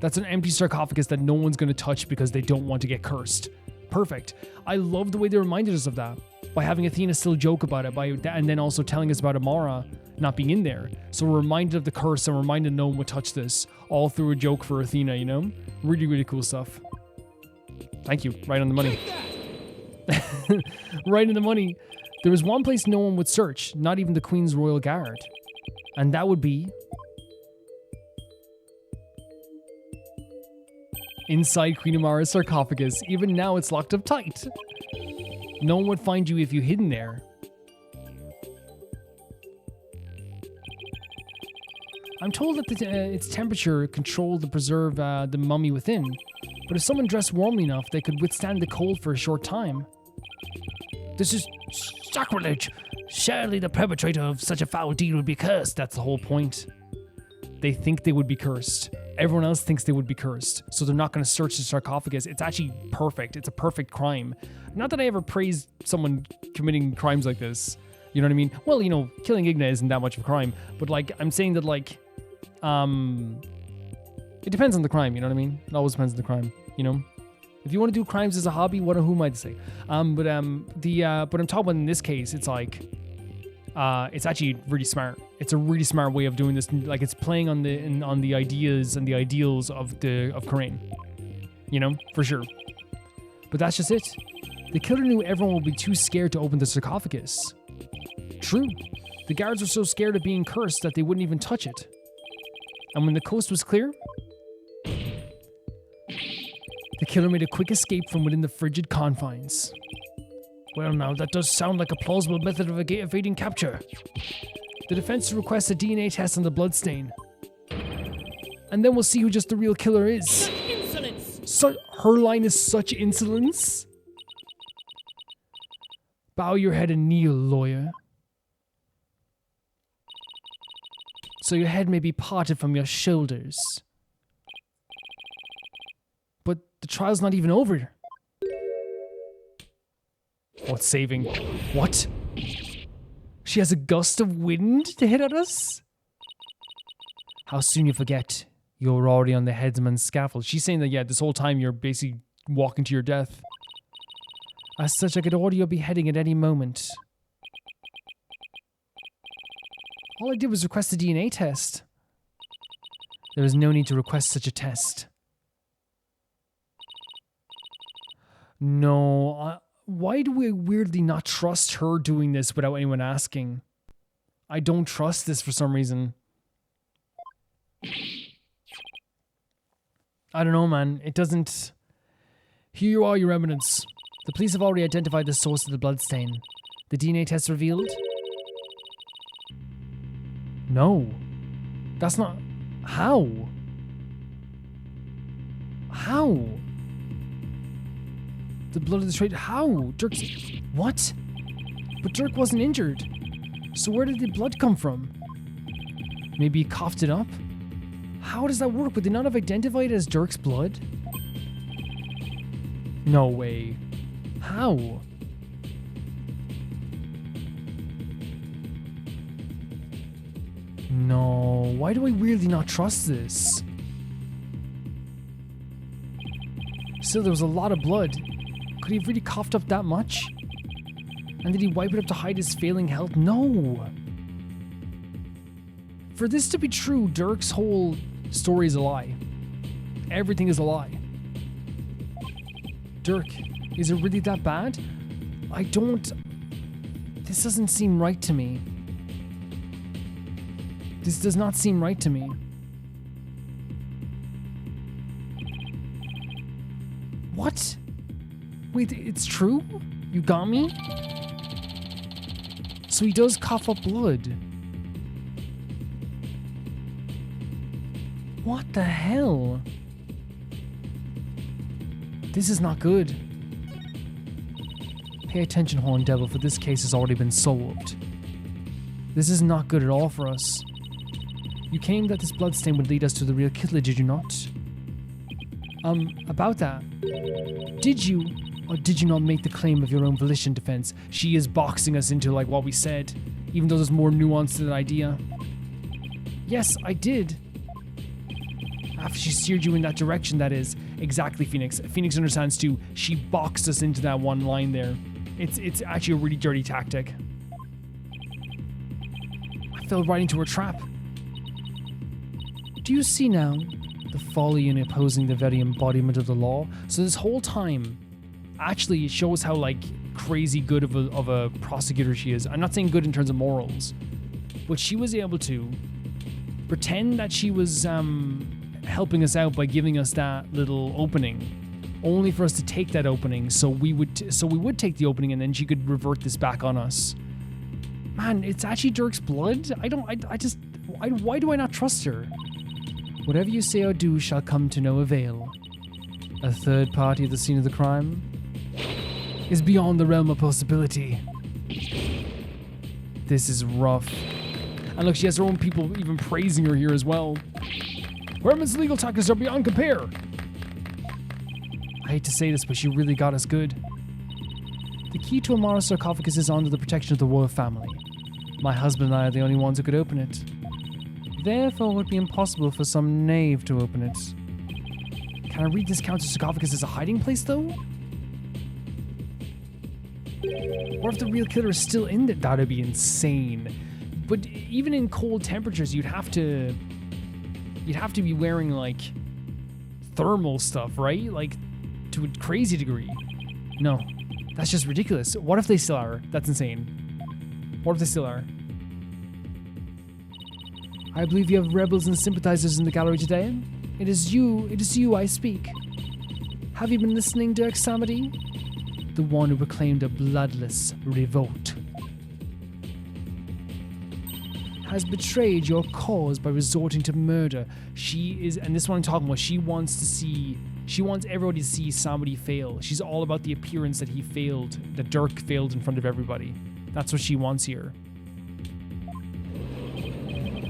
That's an empty sarcophagus that no one's going to touch because they don't want to get cursed. Perfect. I love the way they reminded us of that. By having Athena still joke about it, and then also telling us about Amara not being in there. So we're reminded of the curse and reminded no one would touch this. All through a joke for Athena, you know? Really, really cool stuff. Thank you. Right on the money. Right in the money. There was one place no one would search, not even the Queen's Royal Guard. And that would be inside Queen Amara's sarcophagus. Even now it's locked up tight. No one would find you if you hid in there. I'm told that its temperature controlled to preserve the mummy within, but if someone dressed warmly enough, they could withstand the cold for a short time. This is sacrilege. Surely the perpetrator of such a foul deed would be cursed. That's the whole point. They think they would be cursed. Everyone else thinks they would be cursed, so they're not going to search the sarcophagus. It's actually perfect. It's a perfect crime. Not that I ever praise someone committing crimes like this. You know what I mean? Well, you know, killing Igna isn't that much of a crime, but like, I'm saying that like, it depends on the crime. You know what I mean? It always depends on the crime. You know, if you want to do crimes as a hobby, who am I to say? But I'm talking about in this case, it's like, it's actually really smart. It's a really smart way of doing this. Like it's playing on the ideas and the ideals of Khura'in. You know, for sure. But that's just it. The killer knew everyone would be too scared to open the sarcophagus. True. The guards were so scared of being cursed that they wouldn't even touch it. And when the coast was clear, the killer made a quick escape from within the frigid confines. Well now, that does sound like a plausible method of evading capture. The defense requests a DNA test on the bloodstain. And then we'll see who just the real killer is. Such insolence! Her line is such insolence. Bow your head and kneel, lawyer. So your head may be parted from your shoulders. But the trial's not even over. What's saving? What? She has a gust of wind to hit at us? How soon you forget you're already on the headsman's scaffold. She's saying that, yeah, this whole time you're basically walking to your death. As such, I could order your beheading at any moment. All I did was request a DNA test. There was no need to request such a test. No, why do we weirdly not trust her doing this without anyone asking? I don't trust this for some reason. I don't know, man. It doesn't... Here you are, your evidence. The police have already identified the source of the bloodstain. The DNA test revealed... No. That's not... How? How? The blood of the traitor... How? Dirk's... What? But Dirk wasn't injured. So where did the blood come from? Maybe he coughed it up? How does that work? Would they not have identified it as Dirk's blood? No way. How? No. Why do I weirdly not trust this? Still, there was a lot of blood. Could he have really coughed up that much? And did he wipe it up to hide his failing health? No. For this to be true, Dirk's whole story is a lie. Everything is a lie. Dirk, is it really that bad? I don't... This doesn't seem right to me. This does not seem right to me. What? Wait, it's true? You got me? So he does cough up blood. What the hell? This is not good. Pay attention, Horned Devil, for this case has already been solved. This is not good at all for us. You claimed that this bloodstain would lead us to the real killer, did you not? About that. Did you, or did you not make the claim of your own volition, Defense? She is boxing us into, like, what we said, even though there's more nuance to that idea. Yes, I did. After she steered you in that direction, that is. Exactly, Phoenix. Phoenix understands too. She boxed us into that one line there. It's actually a really dirty tactic. I fell right into her trap. Do you see now the folly in opposing the very embodiment of the law? So this whole time, actually, it shows how like crazy good of a prosecutor she is. I'm not saying good in terms of morals, but she was able to pretend that she was helping us out by giving us that little opening, only for us to take that opening. So we would take the opening, and then she could revert this back on us. Man, it's actually Dirk's blood. Why do I not trust her? Whatever you say or do shall come to no avail. A third party at the scene of the crime is beyond the realm of possibility. This is rough. And look, she has her own people even praising her here as well. Herman's legal tactics are beyond compare. I hate to say this, but she really got us good. The key to Amara's sarcophagus is under the protection of the royal family. My husband and I are the only ones who could open it. Therefore, it would be impossible for some knave to open it. Can I read this counter sarcophagus as a hiding place, though? Or if the real killer is still in it, that'd be insane. But even in cold temperatures, you'd have to be wearing like thermal stuff, right? Like to a crazy degree. No, that's just ridiculous. What if they still are? That's insane. What if they still are? I believe you have rebels and sympathizers in the gallery today. It is you I speak. Have you been listening, Dirk Samedi? The one who proclaimed a bloodless revolt has betrayed your cause by resorting to murder. She is, and this is what I'm talking about, she wants everybody to see somebody fail. She's all about the appearance that he failed, that Dirk failed in front of everybody. That's what she wants here.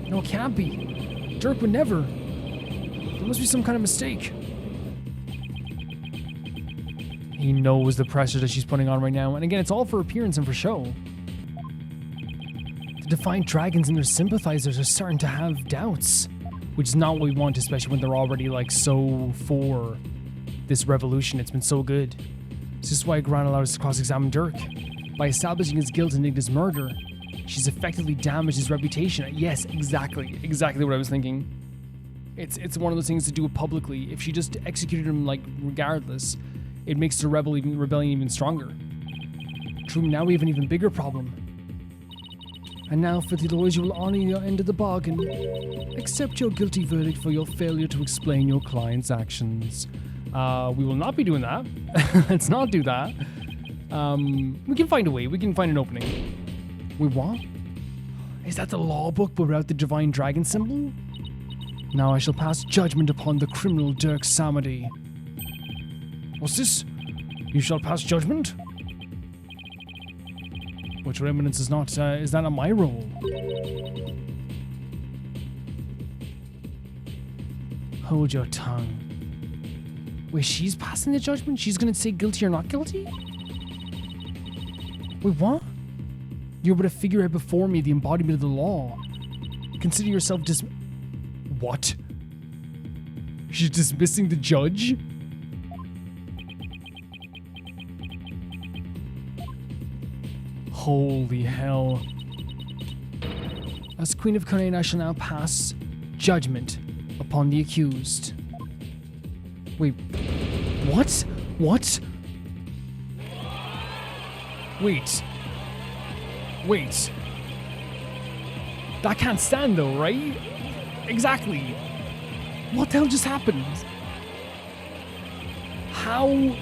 No, it can't be. Dirk would never. There must be some kind of mistake. He knows the pressure that she's putting on right now, and again, it's all for appearance and for show. The Defiant Dragons and their sympathizers are starting to have doubts, which is not what we want, especially when they're already like so for this revolution. It's been so good. This is why Gran allowed us to cross-examine Dirk. By establishing his guilt in Igna's murder, she's effectively damaged his reputation. Yes, exactly what I was thinking. It's one of those things to do it publicly. If she just executed him, like, regardless, it makes the rebellion even stronger. True, now we have an even bigger problem. And now, filthy lawyers, you will honor your end of the bargain. Accept your guilty verdict for your failure to explain your client's actions. We will not be doing that. Let's not do that. We can find a way. We can find an opening. Wait, what? Is that the law book but without the divine dragon symbol? Now I shall pass judgment upon the criminal Dirk Samadi. What's this? You shall pass judgment? Which your eminence is not, is that not my role? Hold your tongue. Wait, she's passing the judgment? She's gonna say guilty or not guilty? Wait, what? You're but a figurehead before me, the embodiment of the law. Consider yourself What? She's dismissing the judge? Holy hell. As Queen of Conain, I shall now pass judgment upon the accused. Wait. What? What? Wait. That can't stand though, right? Exactly. What the hell just happened? How? And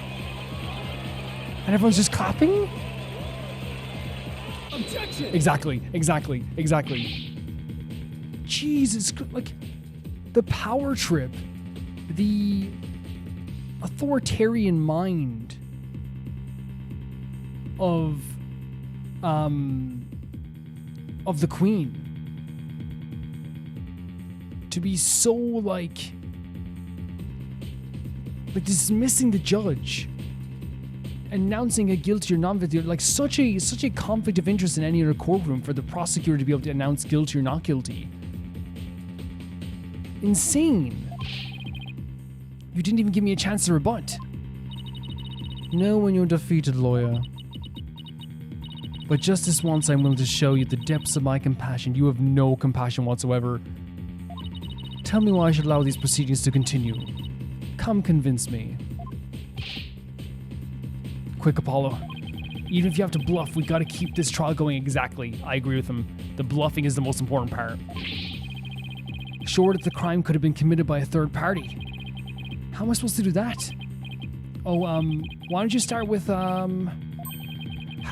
everyone's just clapping? Objection! Exactly. Jesus, like, the power trip, the authoritarian mind of the Queen. To be so, like dismissing the judge, announcing a guilty or non-guilty, like such a conflict of interest in any other courtroom for the prosecutor to be able to announce guilty or not guilty. Insane. You didn't even give me a chance to rebut. No, when you're defeated, lawyer. But just this once, I'm willing to show you the depths of my compassion. You have no compassion whatsoever. Tell me why I should allow these proceedings to continue. Come convince me. Quick, Apollo. Even if you have to bluff, we gotta keep this trial going. Exactly. I agree with him. The bluffing is the most important part. Sure that the crime could have been committed by a third party. How am I supposed to do that? Oh, why don't you start with, how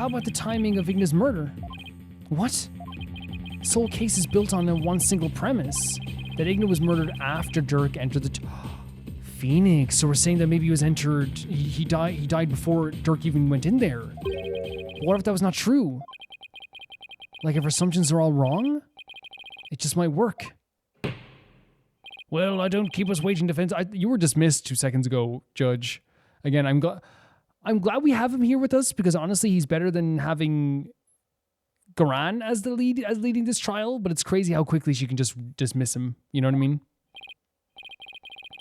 about the timing of Igna's murder? What? This whole case is built on one single premise. That Igna was murdered after Dirk entered the... Phoenix. So we're saying that maybe he was entered... He died before Dirk even went in there. What if that was not true? Like, if our assumptions are all wrong? It just might work. Well, I don't keep us waiting, defense. You were dismissed 2 seconds ago, Judge. Again, I'm glad we have him here with us, because honestly, he's better than having Garan as leading this trial, but it's crazy how quickly she can just dismiss him. You know what I mean?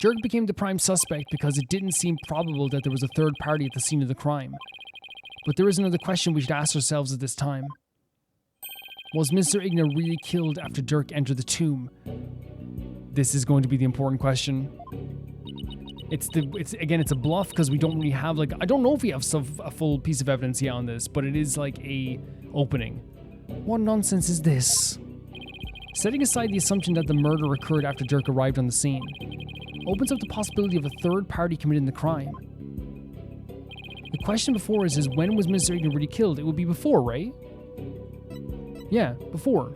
Dirk became the prime suspect because it didn't seem probable that there was a third party at the scene of the crime. But there is another question we should ask ourselves at this time. Was Mr. Igna really killed after Dirk entered the tomb? This is going to be the important question. It's a bluff because we don't really have, like, I don't know if we have a full piece of evidence yet on this, but it is like a opening. What nonsense is this? Setting aside the assumption that the murder occurred after Dirk arrived on the scene, opens up the possibility of a third party committing the crime. The question before us is when was Mr. Igna really killed? It would be before, right? Yeah, before.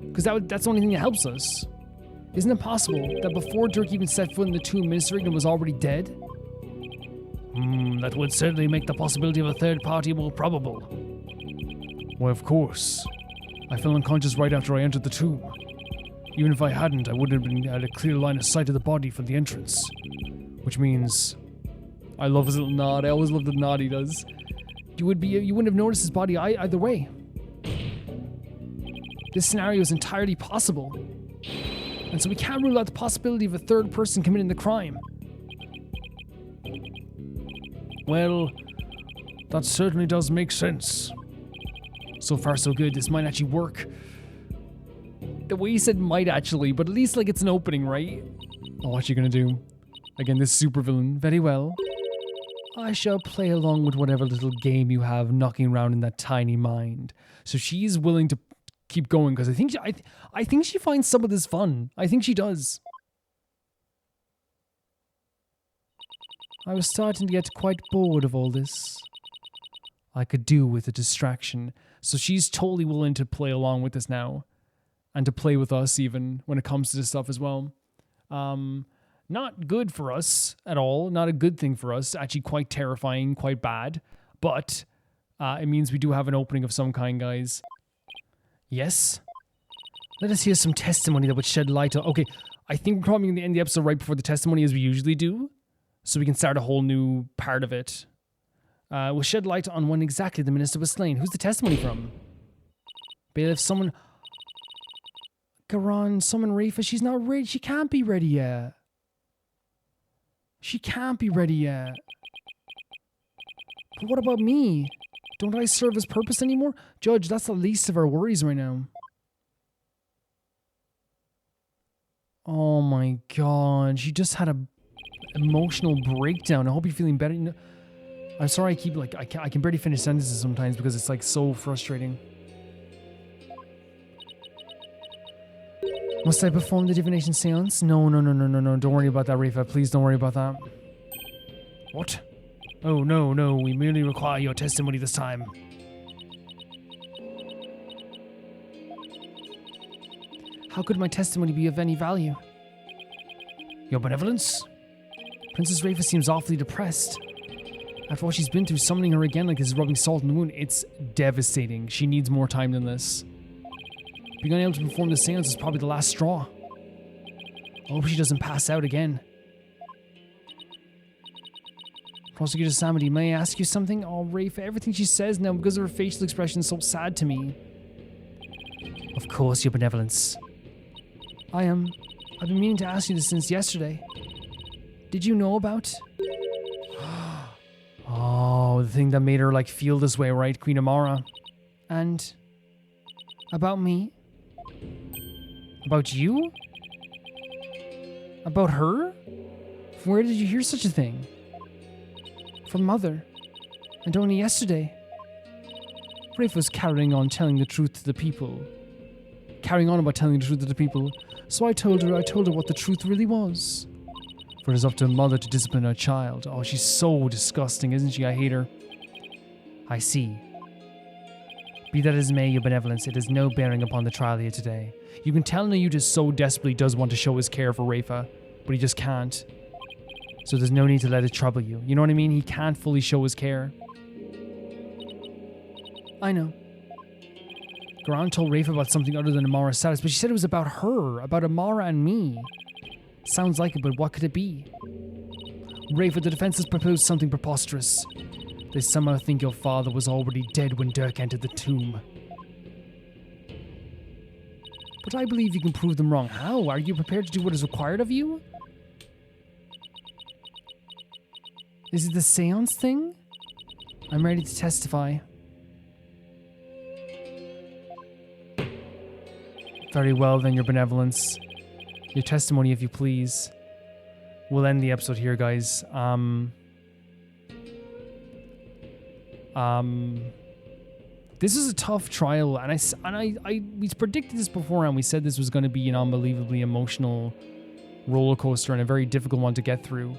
Because that's the only thing that helps us. Isn't it possible that before Dirk even set foot in the tomb, Mr. Igna was already dead? That would certainly make the possibility of a third party more probable. Why, of course. I fell unconscious right after I entered the tomb. Even if I hadn't, I wouldn't have had a clear line of sight of the body from the entrance. Which means... I love his little nod. I always love the nod he does. You wouldn't have noticed his body either way. This scenario is entirely possible. And so we can't rule out the possibility of a third person committing the crime. Well, that certainly does make sense. So far, so good. This might actually work. The way you said might actually, but at least like it's an opening, right? Oh, what you gonna do? Again, this supervillain. Very well. I shall play along with whatever little game you have knocking around in that tiny mind. So she's willing to keep going because I think she finds some of this fun. I think she does. I was starting to get quite bored of all this. I could do with a distraction. So she's totally willing to play along with this now. And to play with us even when it comes to this stuff as well. Not good for us at all. Not a good thing for us. Actually quite terrifying, quite bad. But it means we do have an opening of some kind, guys. Yes? Let us hear some testimony that would shed light on... Okay, I think we're probably going to end the episode right before the testimony as we usually do. So we can start a whole new part of it. We'll shed light on when exactly the minister was slain. Who's the testimony from? Bailiff, someone... Garan, summon Rafa. She's not ready. She can't be ready yet. She can't be ready yet. But what about me? Don't I serve his purpose anymore? Judge, that's the least of our worries right now. Oh my god. She just had a emotional breakdown. I hope you're feeling better. I'm sorry I keep like I can barely finish sentences sometimes because it's like so frustrating. Must I perform the divination seance? No. Don't worry about that, Rafa. Please don't worry about that. What? Oh, no. We merely require your testimony this time. How could my testimony be of any value? Your benevolence? Princess Rafa seems awfully depressed. After what she's been through, summoning her again like this is rubbing salt in the wound. It's devastating. She needs more time than this. Being unable to perform the seance is probably the last straw. I hope she doesn't pass out again. Prosecutor Samedi, may I ask you something? Oh, Rafa, everything she says now because of her facial expression is so sad to me. Of course, your benevolence. I've been meaning to ask you this since yesterday. Did you know about... Oh, the thing that made her like feel this way, right? Queen Amara. And... about me? About you? About her? From where did you hear such a thing? From Mother. And only yesterday. Rafe was carrying on telling the truth to the people. Carrying on about telling the truth to the people. So I told her what the truth really was. For it is up to a mother to discipline her child. Oh, she's so disgusting, isn't she? I hate her. I see. Be that as may, your benevolence, it has no bearing upon the trial here today. You can tell Nayuta so desperately does want to show his care for Rafa, but he just can't. So there's no need to let it trouble you. You know what I mean? He can't fully show his care. I know. Garan told Rafa about something other than Amara's status, but she said it was about her, about Amara and me. Sounds like it, but what could it be? Rafa, the defense has proposed something preposterous. They somehow think your father was already dead when Dirk entered the tomb. But I believe you can prove them wrong. How? Are you prepared to do what is required of you? Is it the seance thing? I'm ready to testify. Very well then, your benevolence. Your testimony, if you please. We'll end the episode here, guys. This is a tough trial, and we predicted this before, and we said this was going to be an unbelievably emotional roller coaster and a very difficult one to get through.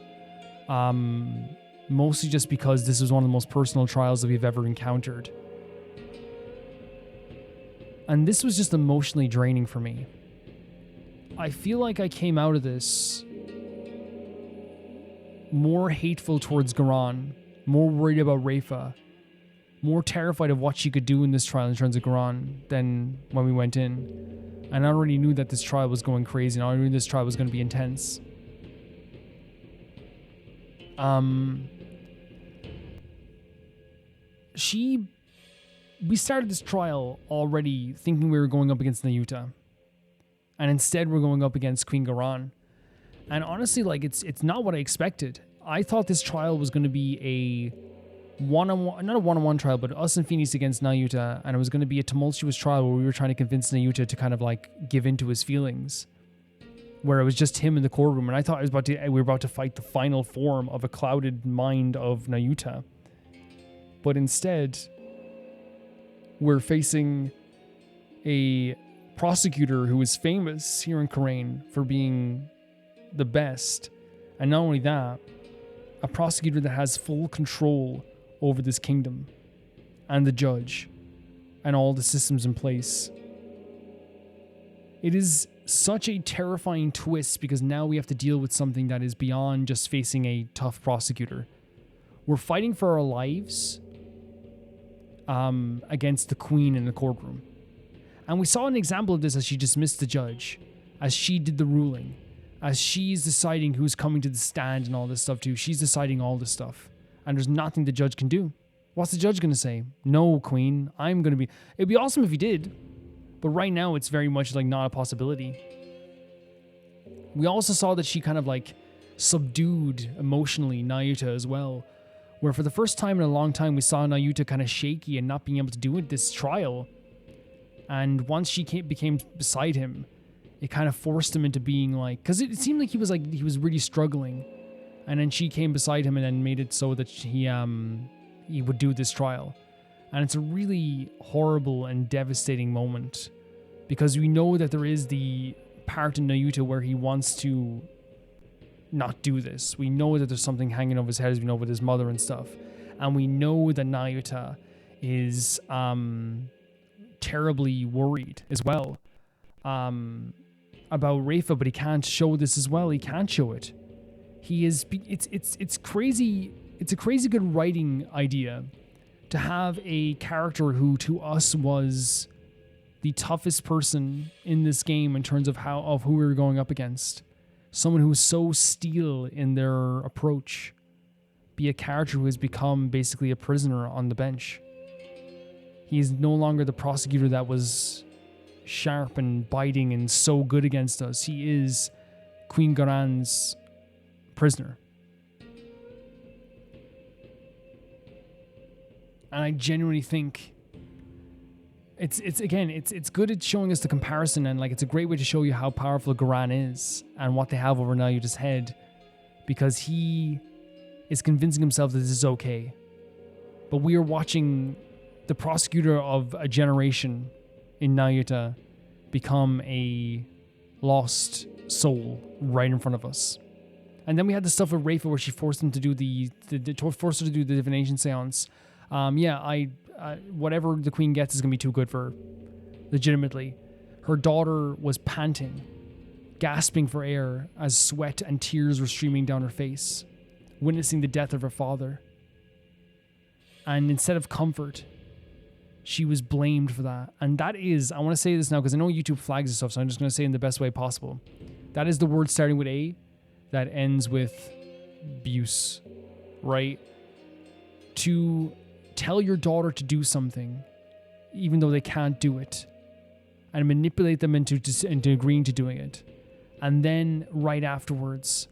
Mostly just because this was one of the most personal trials that we've ever encountered. And this was just emotionally draining for me. I feel like I came out of this more hateful towards Garan, more worried about Rafa, more terrified of what she could do in this trial in terms of Garan than when we went in. And I already knew that this trial was going crazy, and I already knew this trial was going to be intense. We started this trial already thinking we were going up against Nayuta. And instead we're going up against Queen Garan. And honestly, like, it's not what I expected. I thought this trial was going to be one-on-one, not a one-on-one trial, but us and Phoenix against Nayuta, and it was going to be a tumultuous trial where we were trying to convince Nayuta to kind of like give into his feelings, where it was just him in the courtroom, and I thought we were about to fight the final form of a clouded mind of Nayuta, but instead we're facing a prosecutor who is famous here in Khura'in for being the best, and not only that, a prosecutor that has full control over this kingdom and the judge and all the systems in place. It is such a terrifying twist because now we have to deal with something that is beyond just facing a tough prosecutor. We're fighting for our lives against the queen in the courtroom. And we saw an example of this as she dismissed the judge, as she did the ruling, as she's deciding who's coming to the stand and all this stuff too. She's deciding all this stuff. And there's nothing the judge can do. What's the judge going to say? No, queen, I'm going to be... It'd be awesome if he did. But right now, it's very much like not a possibility. We also saw that she kind of like subdued emotionally Nayuta as well. Where for the first time in a long time, we saw Nayuta kind of shaky and not being able to do it this trial. And once she became beside him, it kind of forced him into being like... Because it seemed like he was really struggling. And then she came beside him and then made it so that he would do this trial. And it's a really horrible and devastating moment. Because we know that there is the part in Nayuta where he wants to not do this. We know that there's something hanging over his head, as we know, with his mother and stuff. And we know that Nayuta is terribly worried as well about Rafa, but he can't show this as well. He can't show it. It's crazy. It's a crazy good writing idea to have a character who to us was the toughest person in this game in terms of who we were going up against. Someone who was so steel in their approach be a character who has become basically a prisoner on the bench. He's no longer the prosecutor that was sharp and biting and so good against us. He is Queen Garan's prisoner. And I genuinely think it's good at showing us the comparison, and like it's a great way to show you how powerful Garan is and what they have over Nayuta's head, because he is convincing himself that this is okay. But we are watching the prosecutor of a generation in Nayuta become a lost soul right in front of us. And then we had the stuff with Rafa where she forced him to do forced her to do the divination seance. Whatever the queen gets is going to be too good for her. Legitimately. Her daughter was panting, gasping for air as sweat and tears were streaming down her face, witnessing the death of her father. And instead of comfort, she was blamed for that. And that is, I want to say this now because I know YouTube flags and stuff, so I'm just going to say it in the best way possible. That is the word starting with A that ends with abuse, right? To tell your daughter to do something, even though they can't do it, and manipulate them into agreeing to doing it. And then right afterwards,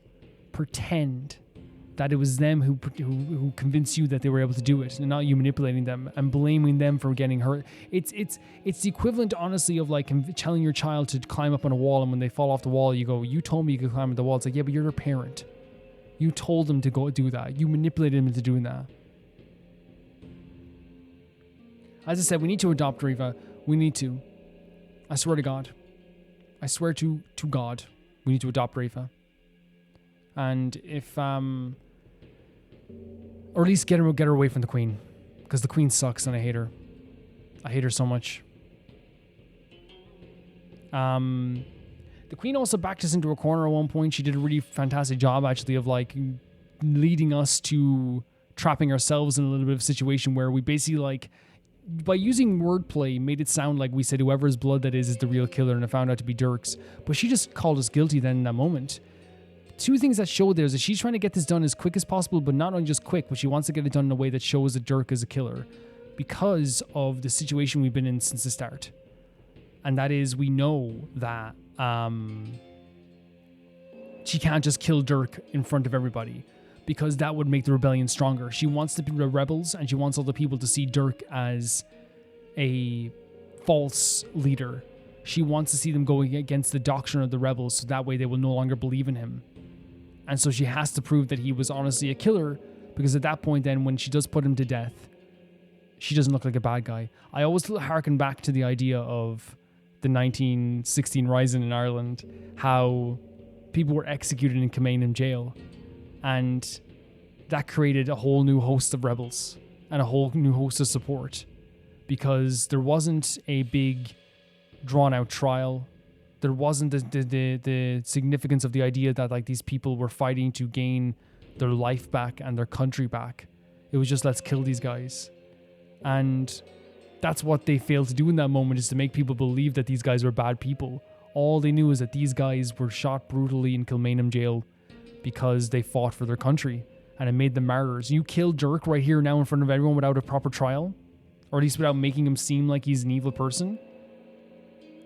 pretend that it was them who convinced you that they were able to do it, and not you manipulating them and blaming them for getting hurt. It's the equivalent, honestly, of like telling your child to climb up on a wall, and when they fall off the wall, you go, "You told me you could climb up the wall." It's like, yeah, but you're a parent. You told them to go do that. You manipulated them into doing that. As I said, we need to adopt Riva. We need to. I swear to God. I swear to God, we need to adopt Riva. And if or at least get her away from the queen, because the queen sucks and I hate her. I hate her so much. The queen also backed us into a corner at one point. She did a really fantastic job, actually, of like leading us to trapping ourselves in a little bit of a situation where we basically like, by using wordplay, made it sound like we said whoever's blood that is the real killer, and it found out to be Dirk's. But she just called us guilty then in that moment. Two things that show there is that she's trying to get this done as quick as possible, but not only just quick, but she wants to get it done in a way that shows that Dirk is a killer because of the situation we've been in since the start. And that is, we know that she can't just kill Dirk in front of everybody. because that would make the rebellion stronger. She wants the rebels, and she wants all the people to see Dirk as a false leader. She wants to see them going against the doctrine of the rebels, so that way they will no longer believe in him. And so she has to prove that he was honestly a killer, because at that point then, when she does put him to death, she doesn't look like a bad guy. I always harken back to the idea of the 1916 Rising in Ireland, how people were executed in Kilmainham jail, and that created a whole new host of rebels and a whole new host of support, because there wasn't a big drawn-out trial. There wasn't the significance of the idea that like these people were fighting to gain their life back and their country back. It was just, let's kill these guys. And that's what they failed to do in that moment, is to make people believe that these guys were bad people. All they knew is that these guys were shot brutally in Kilmainham jail because they fought for their country, and it made them martyrs. You kill Dirk right here now in front of everyone without a proper trial, or at least without making him seem like he's an evil person,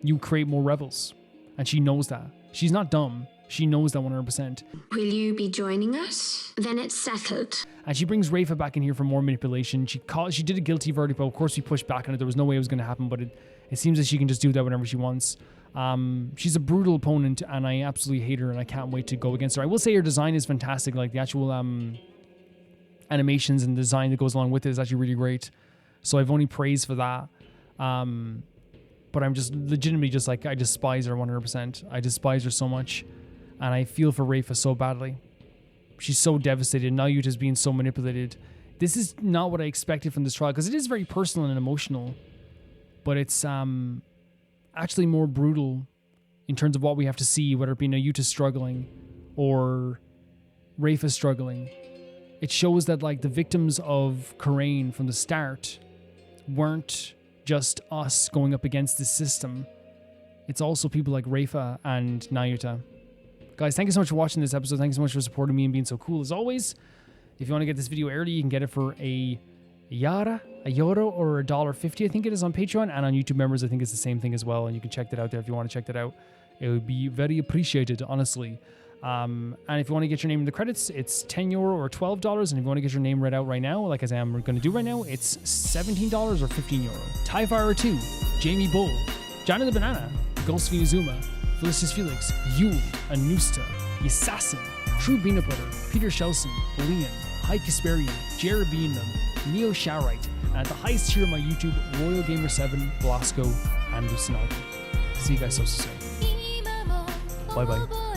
you create more rebels. And she knows that. She's not dumb. She knows that 100%. Will you be joining us? Then it's settled. And she brings Rafa back in here for more manipulation. She did a guilty verdict, but of course we pushed back on it. There was no way it was going to happen, but it seems that she can just do that whenever she wants. She's a brutal opponent, and I absolutely hate her, and I can't wait to go against her. I will say her design is fantastic. Like the actual animations and design that goes along with it is actually really great. So I've only praise for that. But I'm just legitimately just like, I despise her 100%. I despise her so much. And I feel for Rafa so badly. She's so devastated. Nayuta's being so manipulated. This is not what I expected from this trial, because it is very personal and emotional. But it's actually more brutal in terms of what we have to see, whether it be Nayuta struggling or Rafa struggling. It shows that like the victims of Karain from the start weren't just us going up against this system. It's also people like Rafa and Nayuta. Guys, thank you so much for watching this episode. Thank you so much for supporting me and being so cool as always. If you want to get this video early, you can get it for a euro, or $1.50, I think it is, on Patreon, and on YouTube members, I think it's the same thing as well. And you can check that out there if you want to check that out. It would be very appreciated, honestly. And if you want to get your name in the credits, it's €10 or $12. And if you want to get your name read out right now, like I say I'm going to do right now, it's $17 or €15. Tyfire 2, Jamie Bull, Johnny the Banana, Ghost Zuma, Felicitas Felix, Yule, Anusta, Assassin, True Peanut Butter, Peter Shelson, Leon, High Kasperian, Jared Beanham, Neo Showright, and at the highest tier of my YouTube, Royal Gamer 7, Blasco, and Lucinati. See you guys so soon. Bye bye.